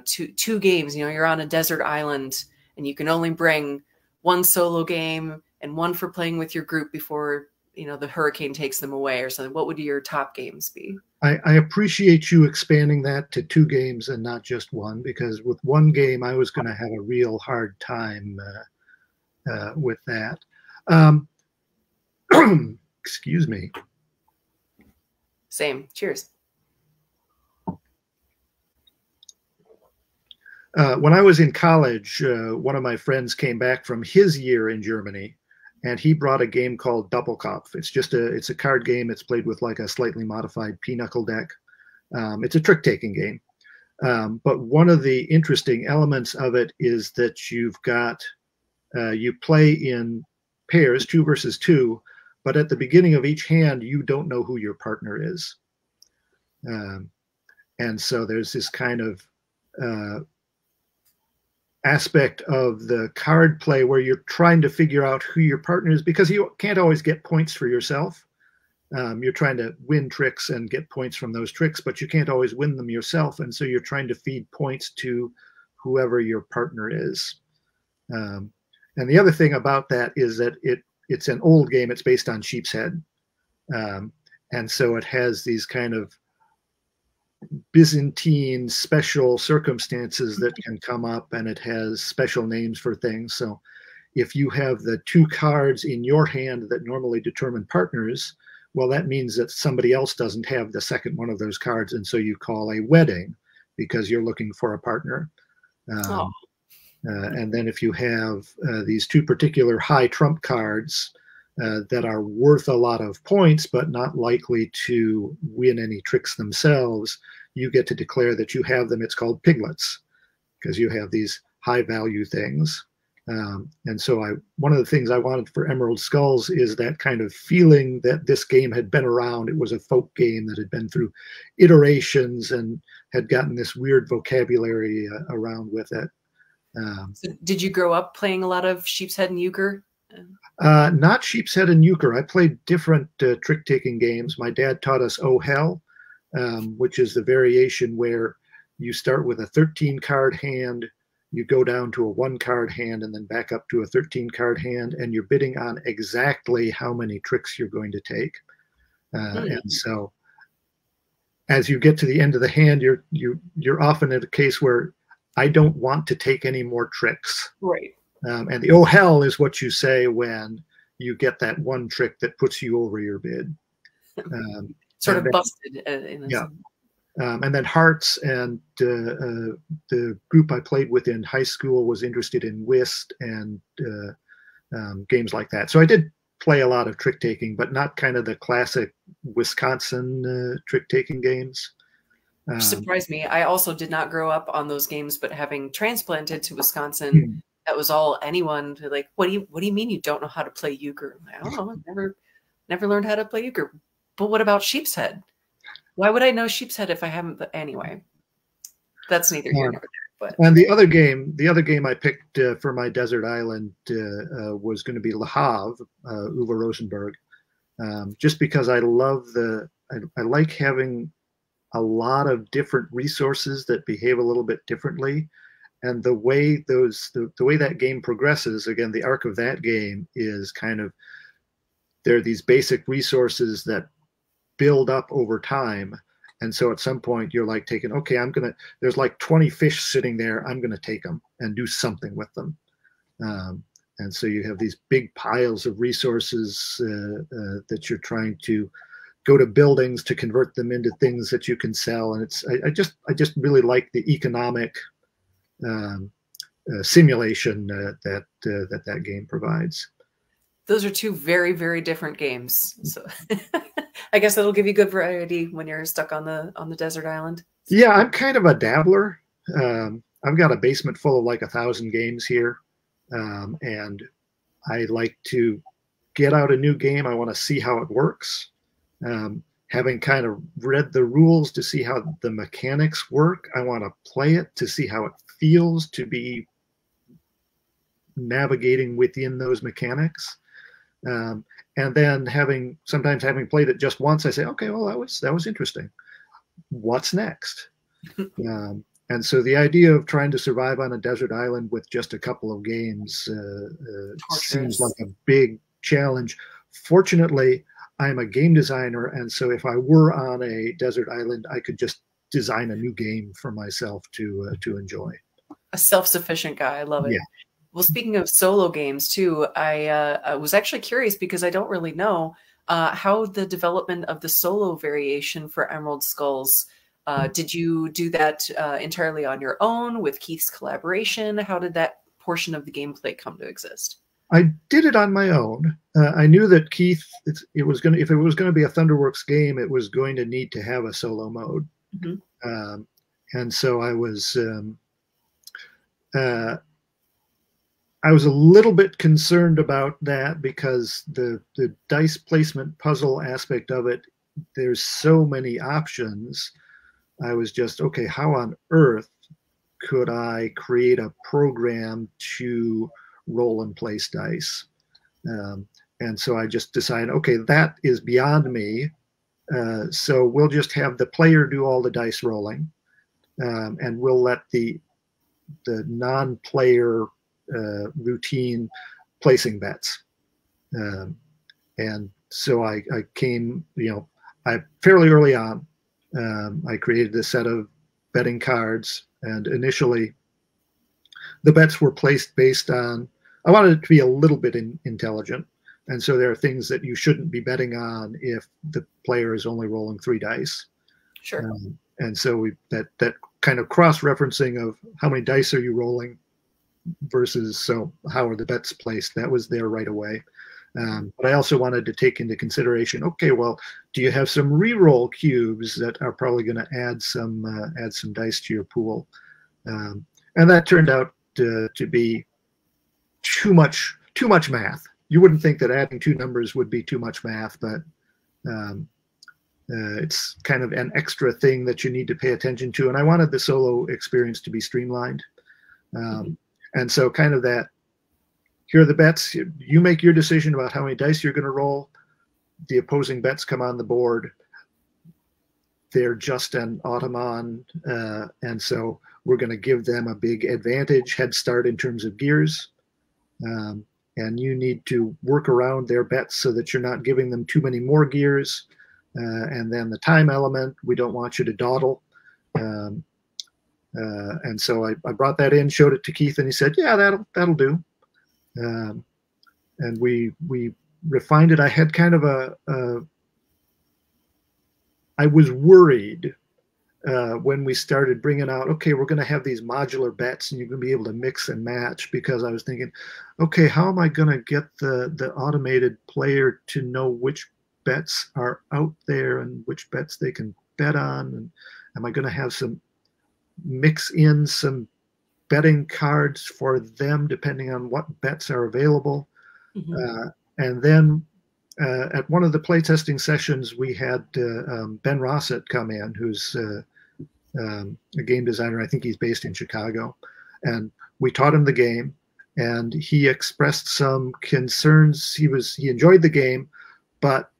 two games, you're on a desert island and you can only bring one solo game and one for playing with your group before, the hurricane takes them away or something, what would your top games be? I appreciate you expanding that to 2 games and not just one, because with 1 game, I was going to have a real hard time with that. Excuse me. Same. Cheers. When I was in college, one of my friends came back from his year in Germany, and he brought a game called Doppelkopf. It's a card game. It's played with like a slightly modified pinochle deck. It's a trick-taking game. But one of the interesting elements of it is that you've got, you play in pairs, 2 versus 2, but at the beginning of each hand, you don't know who your partner is. And so there's this kind of aspect of the card play where you're trying to figure out who your partner is, because you can't always get points for yourself. You're trying to win tricks and get points from those tricks, but you can't always win them yourself. And so you're trying to feed points to whoever your partner is. And the other thing about that is that it's an old game. It's based on Sheep's Head, and so it has these kind of Byzantine special circumstances that can come up, and it has special names for things. So if you have the two cards in your hand that normally determine partners, well, that means that somebody else doesn't have the second one of those cards, and so you call a wedding because you're looking for a partner. Oh. And then if you have these two particular high trump cards that are worth a lot of points but not likely to win any tricks themselves, you get to declare that you have them. It's called piglets because you have these high value things. And so one of the things I wanted for Emerald Skulls is that kind of feeling that this game had been around. It was a folk game that had been through iterations and had gotten this weird vocabulary around with it. So did you grow up playing a lot of Sheep's Head and Euchre? Not Sheep's Head and Euchre. I played different trick-taking games. My dad taught us Oh Hell, which is the variation where you start with a 13-card hand, you go down to a 1-card hand, and then back up to a 13-card hand, and you're bidding on exactly how many tricks you're going to take. And so as you get to the end of the hand, you're often in a case where I don't want to take any more tricks. Right. And the oh hell is what you say when you get that one trick that puts you over your bid. Sort of busted. Yeah. And then Hearts and the group I played with in high school was interested in whist and games like that. So I did play a lot of trick taking, but not kind of the classic Wisconsin trick taking games. Surprised me. I also did not grow up on those games, but having transplanted to Wisconsin, that was all anyone like, what do you mean you don't know how to play euchre? I don't know. I've never learned how to play euchre. But what about Sheep's Head? Why would I know Sheep's Head if I haven't? But anyway, that's neither here nor there. But and the other game I picked for my desert island was going to be Le Havre, Uwe Rosenberg, just because I love I like having a lot of different resources that behave a little bit differently. And the way the way that game progresses, again, the arc of that game is kind of, there are these basic resources that build up over time. And so at some point you're like taking, okay, there's like 20 fish sitting there. I'm going to take them and do something with them. And so you have these big piles of resources that you're trying to go to buildings to convert them into things that you can sell. And I just really like the economic simulation that game provides. Those are two very, very different games. So I guess that'll give you good variety when you're stuck on the desert island. Yeah, I'm kind of a dabbler. I've got a basement full of like 1,000 games here. And I like to get out a new game. I want to see how it works. Having kind of read the rules to see how the mechanics work, I want to play it to see how it feels to be navigating within those mechanics. And then sometimes having played it just once, I say, okay, well, that was interesting. What's next? And so the idea of trying to survive on a desert island with just a couple of games seems like a big challenge. Fortunately, I'm a game designer, and so if I were on a desert island, I could just design a new game for myself to enjoy. A self-sufficient guy. I love it. Yeah. Well, speaking of solo games too, I was actually curious because I don't really know how the development of the solo variation for Emerald Skulls. Did you do that entirely on your own with Keith's collaboration? How did that portion of the gameplay come to exist? I did it on my own. I knew that Keith, if it was going to be a Thunderworks game, it was going to need to have a solo mode. Mm-hmm. And so I was a little bit concerned about that because the dice placement puzzle aspect of it, there's so many options. I was just, okay, how on earth could I create a program to roll and place dice? And so I just decided, okay, that is beyond me. So we'll just have the player do all the dice rolling, and we'll let the non-player routine placing bets. Um, and so I came, I fairly early on, I created a set of betting cards, and initially the bets were placed based on, I wanted it to be a little bit intelligent. And so there are things that you shouldn't be betting on if the player is only rolling 3 dice. Sure. And so that kind of cross-referencing of how many dice are you rolling versus so how are the bets placed, that was there right away. But I also wanted to take into consideration, okay, well, do you have some re-roll cubes that are probably going to add some dice to your pool? And that turned out to be too much math. You wouldn't think that adding 2 numbers would be too much math, but it's kind of an extra thing that you need to pay attention to. And I wanted the solo experience to be streamlined. And so kind of that, here are the bets. You make your decision about how many dice you're going to roll. The opposing bets come on the board. They're just an automaton. And so we're going to give them a big advantage, head start in terms of gears. And you need to work around their bets so that you're not giving them too many more gears. And then the time element, we don't want you to dawdle. And so I brought that in, showed it to Keith, and he said, yeah, that'll do. And we refined it. I had kind of I was worried when we started bringing out, okay, we're going to have these modular bets and you're going to be able to mix and match, because I was thinking, okay, how am I going to get the automated player to know which bets are out there and which bets they can bet on? And am I going to have some mix in some betting cards for them depending on what bets are available? And then at one of the playtesting sessions, we had Ben Rossett come in, who's a game designer. I think he's based in Chicago. And we taught him the game, and he expressed some concerns. He enjoyed the game, but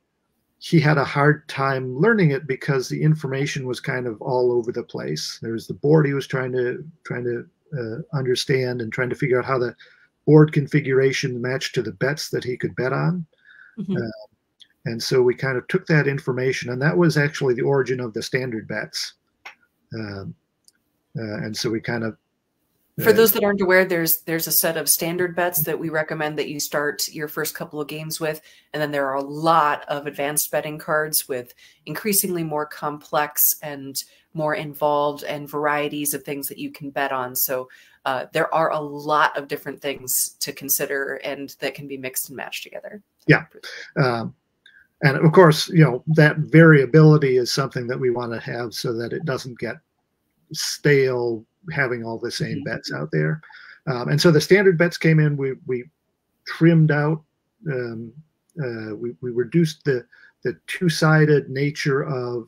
he had a hard time learning it because the information was kind of all over the place. There was the board he was trying to understand and trying to figure out how the board configuration matched to the bets that he could bet on. And so we kind of took that information, and that was actually the origin of the standard bets. And so we kind of, for those that aren't aware, there's a set of standard bets that we recommend that you start your first couple of games with. And then there are a lot of advanced betting cards with increasingly more complex and more involved and varieties of things that you can bet on. So there are a lot of different things to consider and that can be mixed and matched together. Yeah. And of course, that variability is something that we want to have so that it doesn't get stale having all the same bets out there. And so the standard bets came in, we trimmed out, we reduced the two-sided nature of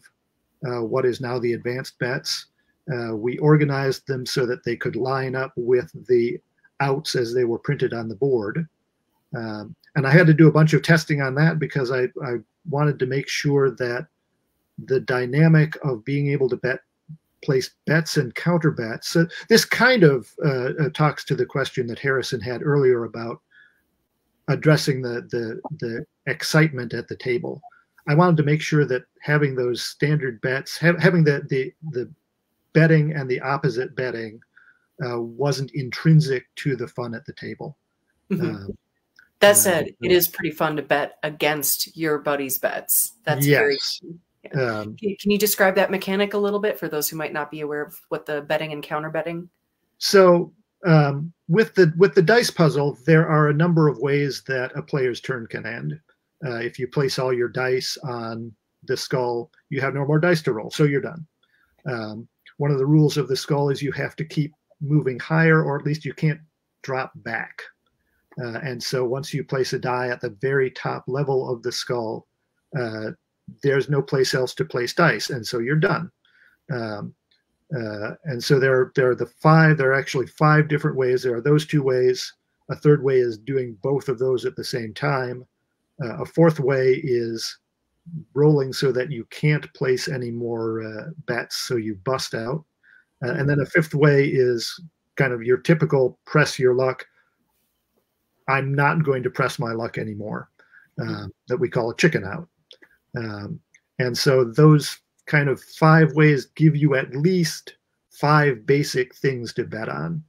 what is now the advanced bets. We organized them so that they could line up with the outs as they were printed on the board. And I had to do a bunch of testing on that because I wanted to make sure that the dynamic of being able to place bets and counter bets. So this kind of talks to the question that Harrison had earlier about addressing the excitement at the table. I wanted to make sure that having those standard bets, having the betting and the opposite betting wasn't intrinsic to the fun at the table. That said, it is pretty fun to bet against your buddy's bets. That's very. Yeah. Can you describe that mechanic a little bit for those who might not be aware of what the betting and counter betting? So with the dice puzzle, there are a number of ways that a player's turn can end. If you place all your dice on the skull, you have no more dice to roll, so you're done. One of the rules of the skull is you have to keep moving higher, or at least you can't drop back. And so once you place a die at the very top level of the skull, there's no place else to place dice, and so you're done. And so there are actually 5 different ways. There are those 2 ways. A third way is doing both of those at the same time. A fourth way is rolling so that you can't place any more bets, so you bust out. And then a fifth way is kind of your typical press your luck. I'm not going to press my luck anymore, that we call a chicken out. And so those kind of 5 ways give you at least 5 basic things to bet on.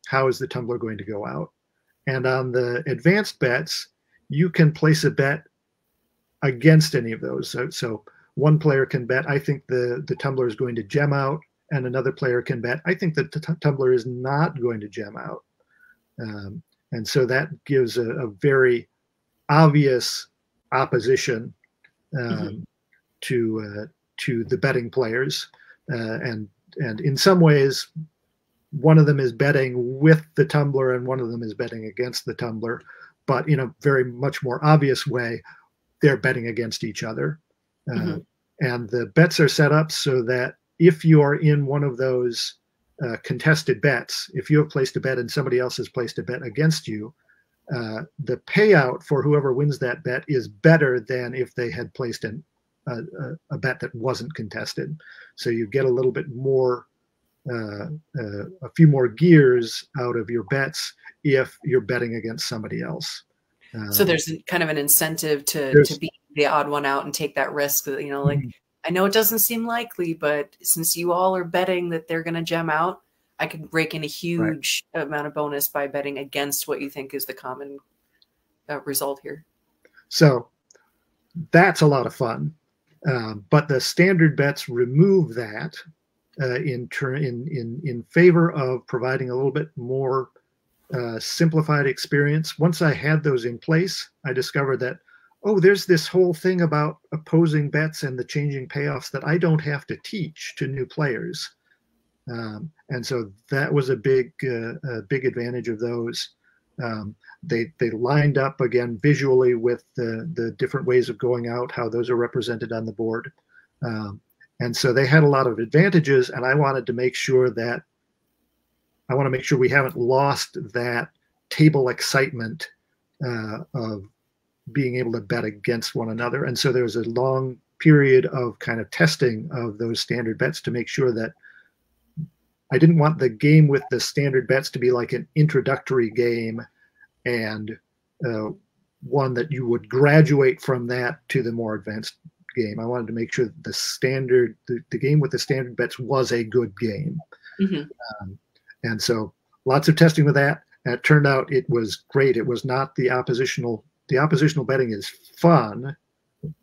How is the tumbler going to go out? And on the advanced bets, you can place a bet against any of those. So one player can bet, I think the tumbler is going to gem out, and another player can bet, I think that the tumbler is not going to gem out. And so that gives a very obvious opposition to the betting players. And in some ways, one of them is betting with the tumbler and one of them is betting against the tumbler. But in a very much more obvious way, they're betting against each other. And the bets are set up so that if you are in one of those contested bets, if you have placed a bet and somebody else has placed a bet against you, the payout for whoever wins that bet is better than if they had placed a bet that wasn't contested. So you get a little bit more, a few more gears out of your bets if you're betting against somebody else. So there's kind of an incentive to be the odd one out and take that risk. You know, like, I know it doesn't seem likely, but since you all are betting that they're going to gem out, I could rake in a huge amount of bonus by betting against what you think is the common result here. So that's a lot of fun. But the standard bets remove that in favor of providing a little bit more simplified experience. Once I had those in place, I discovered that, oh, there's this whole thing about opposing bets and the changing payoffs that I don't have to teach to new players. And so that was a big advantage of those. They lined up again visually with the different ways of going out, how those are represented on the board. And so they had a lot of advantages, and I wanted to make sure we haven't lost that table excitement of being able to bet against one another. And so there was a long period of kind of testing of those standard bets to make sure that I didn't want the game with the standard bets to be like an introductory game and one that you would graduate from that to the more advanced game. I wanted to make sure that the game with the standard bets was a good game. And so lots of testing with that. And it turned out it was great. It was not the oppositional betting is fun,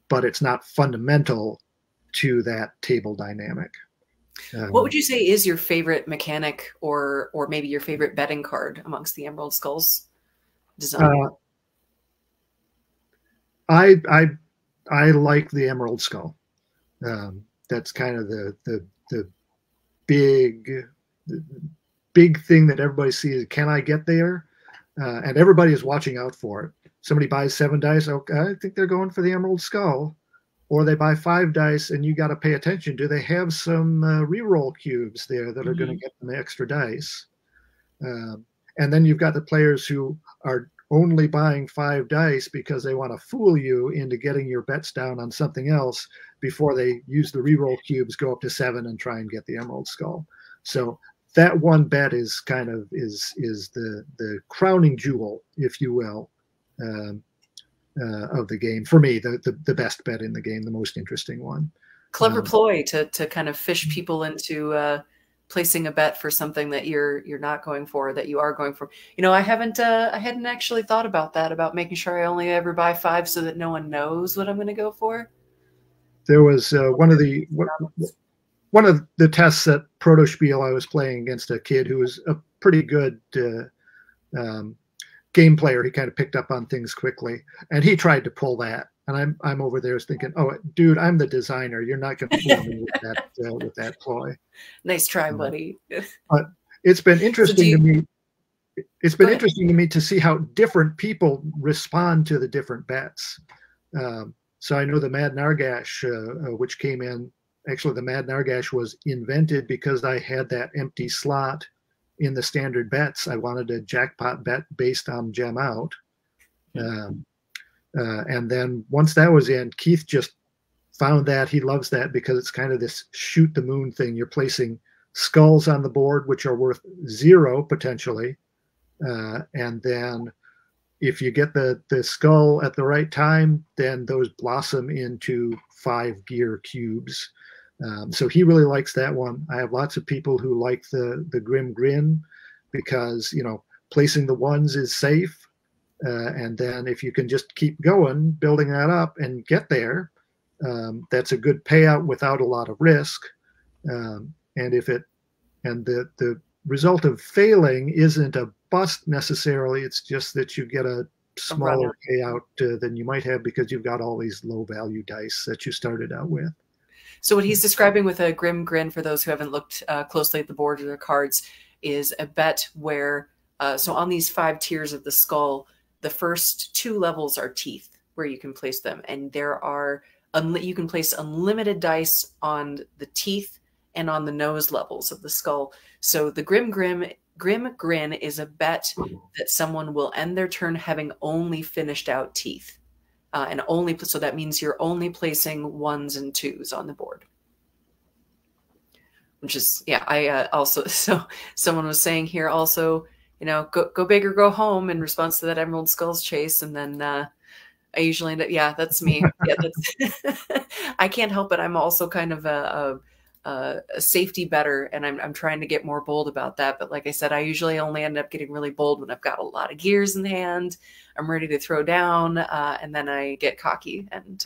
but it's not fundamental to that table dynamic. What would you say is your favorite mechanic or maybe your favorite betting card amongst the Emerald Skulls design? I like the Emerald Skull. That's kind of the big thing that everybody sees. Can I get there? And everybody is watching out for it. Somebody buys 7 dice. Okay, I think they're going for the Emerald Skull. Or they buy 5 dice, and you got to pay attention. Do they have some reroll cubes there that are going to get them the extra dice? And then you've got the players who are only buying 5 dice because they want to fool you into getting your bets down on something else before they use the reroll cubes, go up to 7, and try and get the Emerald Skull. So that one bet is kind of is the crowning jewel, if you will, of the game. For me, the best bet in the game, the most interesting one. Clever ploy to kind of fish people into placing a bet for something that you're not going for, that you are going for. You know, I hadn't actually thought about that, about making sure I only ever buy 5 so that no one knows what I'm going to go for. There was one of the tests at Proto Spiel. I was playing against a kid who was a pretty good game player. He kind of picked up on things quickly, and he tried to pull that. And I'm over there thinking, oh, dude, I'm the designer. You're not going to fool me with that ploy. Nice try, buddy. But it's been interesting to me. It's been interesting to me to see how different people respond to the different bets. So I know the Mad Nargash, which came in. Actually, the Mad Nargash was invented because I had that empty slot in the standard bets. I wanted a jackpot bet based on gem out. And then once that was in, Keith just found that. He loves that because it's kind of this shoot the moon thing. You're placing skulls on the board, which are worth 0 potentially. And then if you get the skull at the right time, then those blossom into 5 gear cubes. So he really likes that one. I have lots of people who like the Grim Grin because, you know, placing the ones is safe. And then if you can just keep going, building that up and get there, that's a good payout without a lot of risk. And if it and the result of failing isn't a bust necessarily, it's just that you get a smaller payout than you might have because you've got all these low value dice that you started out with. So what he's describing with a Grim Grin, for those who haven't looked closely at the board or the cards, is a bet where, so on these 5 tiers of the skull, the first 2 levels are teeth where you can place them. And there are, you can place unlimited dice on the teeth and on the nose levels of the skull. So the Grim Grin is a bet that someone will end their turn having only finished out teeth. And only, so that means you're only placing 1s and 2s on the board. Which is, yeah, I also, so someone was saying here also, you know, go big or go home in response to that Emerald Skulls chase. And then I usually end up, yeah, that's me. Yeah, that's, I can't help it. I'm also kind of a safety better, and I'm trying to get more bold about that. But like I said, I usually only end up getting really bold when I've got a lot of gears in hand. I'm ready to throw down, and then I get cocky and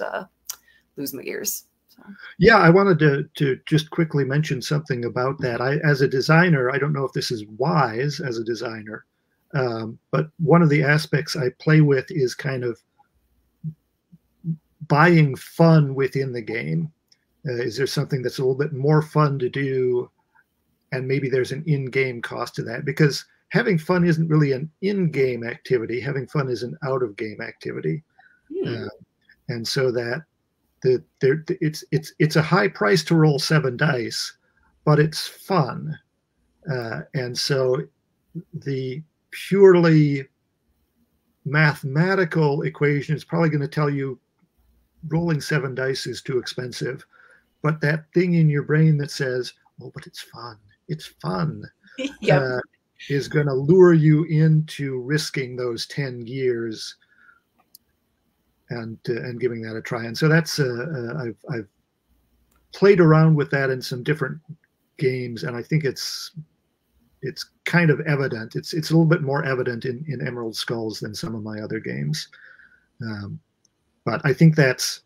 lose my gears. So. Yeah, I wanted to just quickly mention something about that. As a designer, I don't know if this is wise as a designer, but one of the aspects I play with is kind of buying fun within the game. Is there something that's a little bit more fun to do, and maybe there's an in-game cost to that? Because having fun isn't really an in-game activity. Having fun is an out-of-game activity, and so that it's a high price to roll 7 dice, but it's fun, and so the purely mathematical equation is probably going to tell you rolling 7 dice is too expensive. But that thing in your brain that says, "Oh, but it's fun. It's fun," yep. Is going to lure you into risking those 10 gears and giving that a try. And so that's I've played around with that in some different games, and I think it's kind of evident. It's a little bit more evident in Emerald Skulls than some of my other games. But I think that's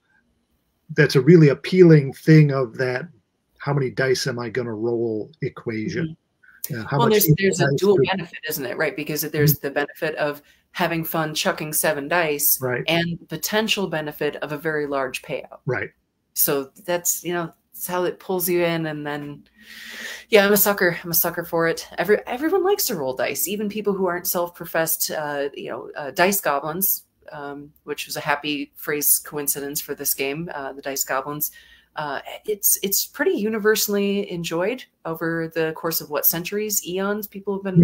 a really appealing thing of that. How many dice am I going to roll equation? How well, there's a dual benefit, isn't it? Right. Because there's the benefit of having fun chucking 7 dice, right, and potential benefit of a very large payout. Right. So that's, you know, that's how it pulls you in. And then, yeah, I'm a sucker. I'm a sucker for it. Everyone likes to roll dice, even people who aren't self-professed, dice goblins. Which was a happy phrase coincidence for this game, the Dice Goblins. It's pretty universally enjoyed over the course of what, centuries, eons. People have been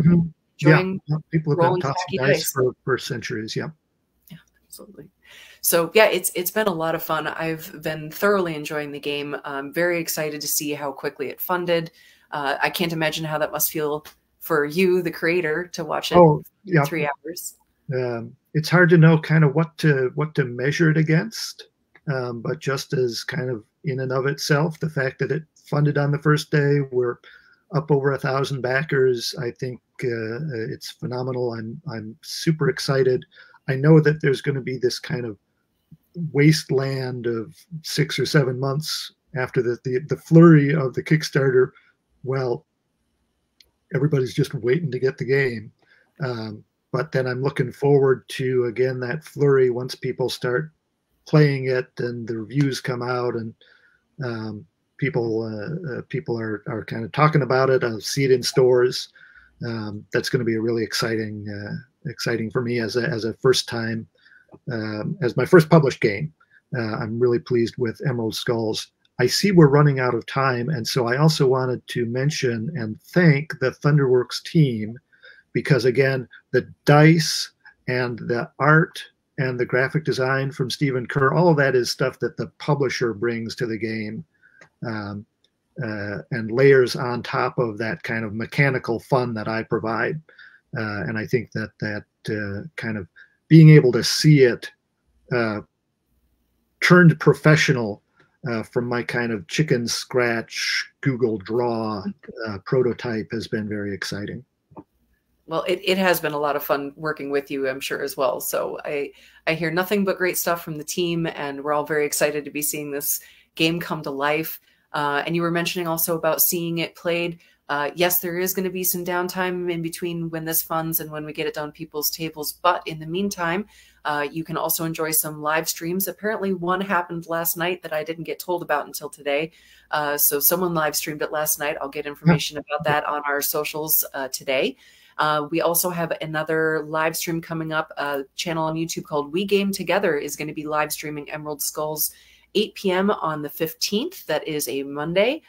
enjoying. Yeah, people have been tossing dice for centuries. Yeah, absolutely. So yeah, it's been a lot of fun. I've been thoroughly enjoying the game. I'm very excited to see how quickly it funded. I can't imagine how that must feel for you, the creator, to watch it in 3 hours. It's hard to know kind of what to measure it against, but just as kind of in and of itself, the fact that it funded on the first day, we're up over 1,000 backers. I think it's phenomenal. I'm super excited. I know that there's going to be this kind of wasteland of 6 or 7 months after the flurry of the Kickstarter. Well, everybody's just waiting to get the game. But then I'm looking forward to, again, that flurry once people start playing it and the reviews come out and people are kind of talking about it. I'll see it in stores. That's going to be a really exciting for me as a first time, as my first published game. I'm really pleased with Emerald Skulls. I see we're running out of time, and so I also wanted to mention and thank the Thunderworks team, because again, the dice and the art and the graphic design from Stephen Kerr, all of that is stuff that the publisher brings to the game, and layers on top of that kind of mechanical fun that I provide. And I think that kind of being able to see it turned professional from my kind of chicken scratch Google Draw prototype has been very exciting. Well, it has been a lot of fun working with you, I'm sure, as well. So I hear nothing but great stuff from the team, and we're all very excited to be seeing this game come to life. And you were mentioning also about seeing it played. Yes, there is going to be some downtime in between when this funds and when we get it on people's tables. But in the meantime, you can also enjoy some live streams. Apparently, one happened last night that I didn't get told about until today. So someone live streamed it last night. I'll get information about that on our socials today. We also have another live stream coming up. A channel on YouTube called We Game Together is going to be live streaming Emerald Skulls 8 p.m. on the 15th. That is a Monday.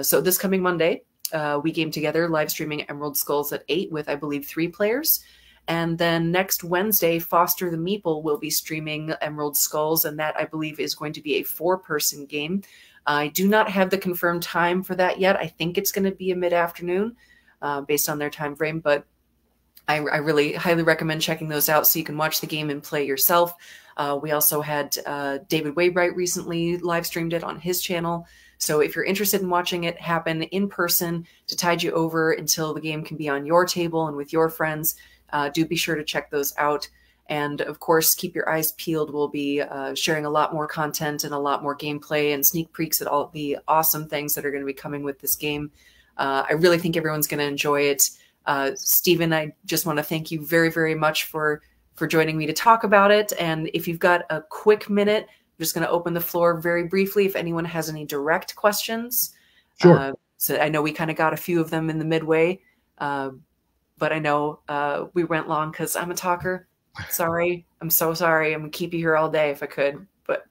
So this coming Monday, We Game Together live streaming Emerald Skulls at 8 with, I believe, 3 players. And then next Wednesday, Foster the Meeple will be streaming Emerald Skulls, and that, I believe, is going to be a 4-person game. I do not have the confirmed time for that yet. I think it's going to be a mid-afternoon based on their time frame, but I really highly recommend checking those out so you can watch the game and play yourself. We also had David Waybright recently live streamed it on his channel. So if you're interested in watching it happen in person to tide you over until the game can be on your table and with your friends, do be sure to check those out. And of course, keep your eyes peeled. We'll be sharing a lot more content and a lot more gameplay and sneak peeks at all the awesome things that are going to be coming with this game. I really think everyone's going to enjoy it. Steven, I just want to thank you very, very much for joining me to talk about it. And if you've got a quick minute, I'm just going to open the floor very briefly if anyone has any direct questions. Sure. So I know we kind of got a few of them in the midway, but I know we went long because I'm a talker. Sorry. I'm so sorry. I'm going to keep you here all day if I could. But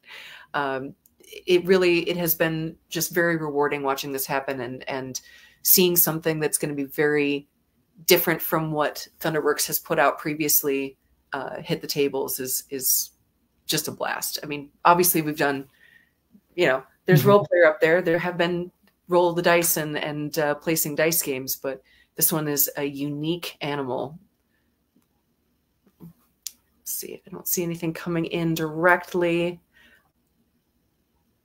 it has been just very rewarding watching this happen and seeing something that's going to be very different from what Thunderworks has put out previously hit the tables is just a blast. I mean, obviously we've done, there's Role Player up there. There have been roll the dice and placing dice games, but this one is a unique animal. Let's see. I don't see anything coming in directly.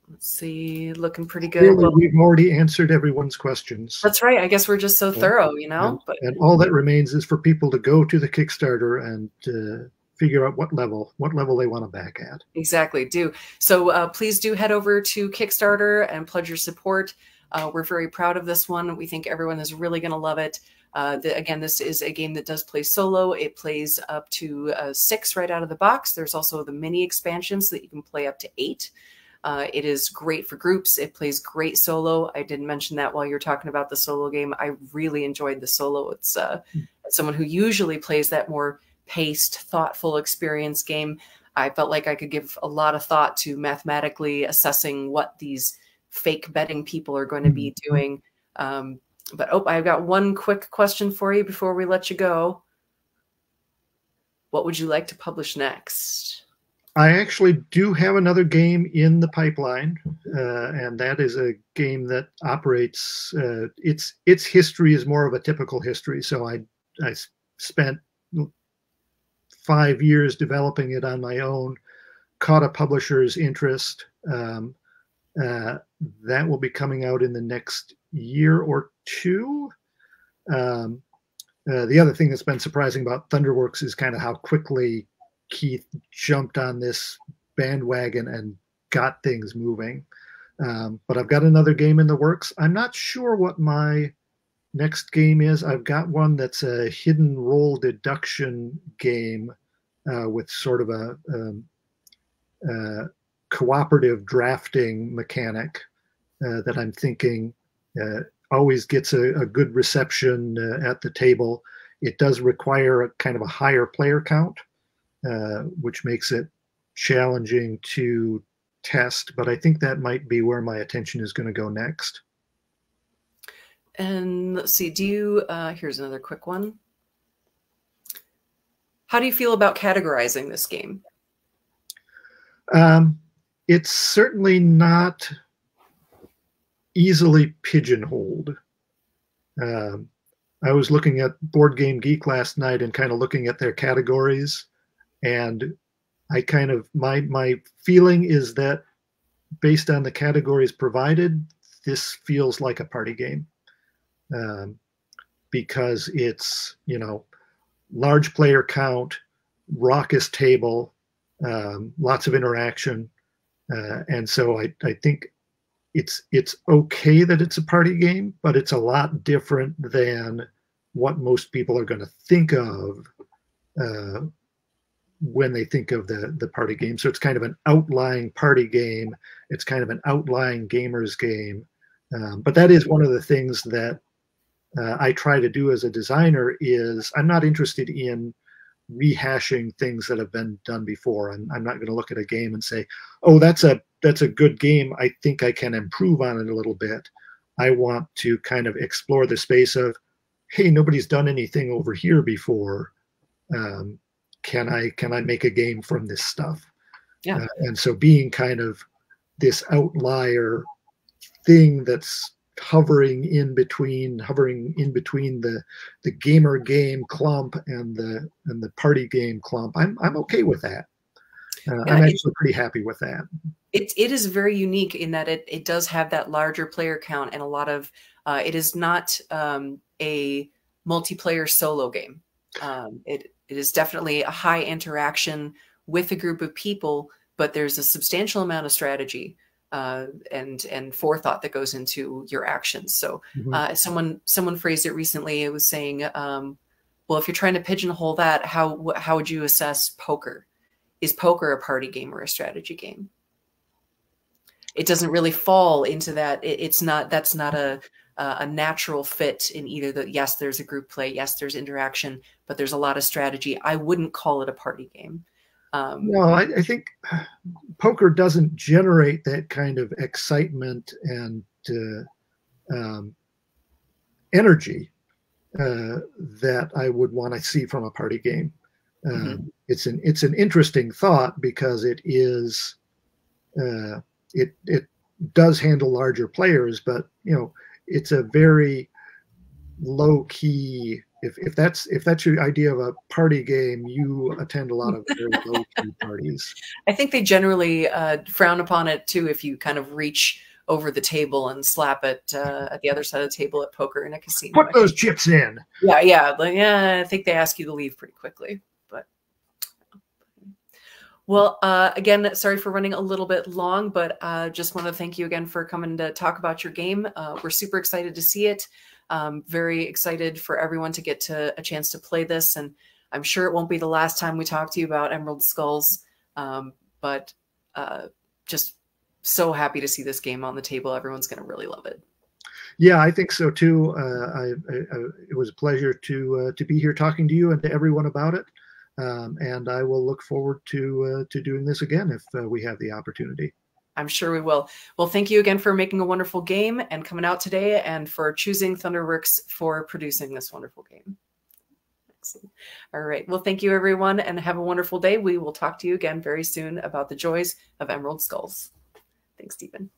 Let's see, looking pretty good. Really, we've already answered everyone's questions. That's right. I guess we're just so thorough, And all that remains is for people to go to the Kickstarter and figure out what level they want to back at. Exactly. Do. So please do head over to Kickstarter and pledge your support. We're very proud of this one. We think everyone is really going to love it. Again, this is a game that does play solo. It plays up to 6 right out of the box. There's also the mini expansions that you can play up to 8. It is great for groups. It plays great solo. I didn't mention that while you're talking about the solo game. I really enjoyed the solo. It's someone who usually plays that more paced, thoughtful experience game. I felt like I could give a lot of thought to mathematically assessing what these fake betting people are going to be doing. But I've got one quick question for you before we let you go. What would you like to publish next? I actually do have another game in the pipeline, and that is a game that operates. Its history is more of a typical history. So I spent 5 years developing it on my own, caught a publisher's interest. That will be coming out in the next year or two. The other thing that's been surprising about Thunderworks is kind of how quickly Keith jumped on this bandwagon and got things moving. But I've got another game in the works. I'm not sure what my next game is. I've got one that's a hidden roll deduction game with sort of a cooperative drafting mechanic that I'm thinking always gets a good reception at the table. It does require a kind of a higher player count, which makes it challenging to test, but I think that might be where my attention is going to go next. And let's see, here's another quick one. How do you feel about categorizing this game? It's certainly not easily pigeonholed. I was looking at Board Game Geek last night and kind of looking at their categories, and I kind of my feeling is that based on the categories provided, this feels like a party game, um, because it's, large player count, raucous table, lots of interaction, and so I think it's okay that it's a party game, but it's a lot different than what most people are going to think of uh, when they think of the party game. So it's kind of an outlying party game. It's kind of an outlying gamers game. But that is one of the things that I try to do as a designer. Is I'm not interested in rehashing things that have been done before. I'm not going to look at a game and say, oh, that's a good game. I think I can improve on it a little bit. I want to kind of explore the space of, hey, nobody's done anything over here before. Can I make a game from this stuff? Yeah. And so being kind of this outlier thing that's hovering in between the gamer game clump and the party game clump. I'm okay with that. I'm actually pretty happy with that. It is very unique in that it does have that larger player count, and a lot of it is not a multiplayer solo game. It is definitely a high interaction with a group of people, but there's a substantial amount of strategy and forethought that goes into your actions. So someone phrased it recently. It was saying, well, if you're trying to pigeonhole that, how would you assess poker? Is poker a party game or a strategy game? It doesn't really fall into that. That's not a natural fit in either the, yes, there's a group play, yes, there's interaction, but there's a lot of strategy. I wouldn't call it a party game. No, I think poker doesn't generate that kind of excitement and energy that I would want to see from a party game. It's an interesting thought because it is it does handle larger players, but it's a very low key. If that's your idea of a party game, you attend a lot of very low key parties. I think they generally frown upon it too if you kind of reach over the table and slap it at the other side of the table at poker in a casino. Put those chips in. Yeah. I think they ask you to leave pretty quickly. But well, again, sorry for running a little bit long, but just want to thank you again for coming to talk about your game. We're super excited to see it. Very excited for everyone to get a chance to play this, and I'm sure it won't be the last time we talk to you about Emerald Skulls, but just so happy to see this game on the table. Everyone's going to really love it. Yeah, I think so too. It was a pleasure to be here talking to you and to everyone about it, and I will look forward to doing this again if we have the opportunity. I'm sure we will. Well, thank you again for making a wonderful game and coming out today, and for choosing Thunderworks for producing this wonderful game. Excellent. All right. Well, thank you, everyone, and have a wonderful day. We will talk to you again very soon about the joys of Emerald Skulls. Thanks, Stephen.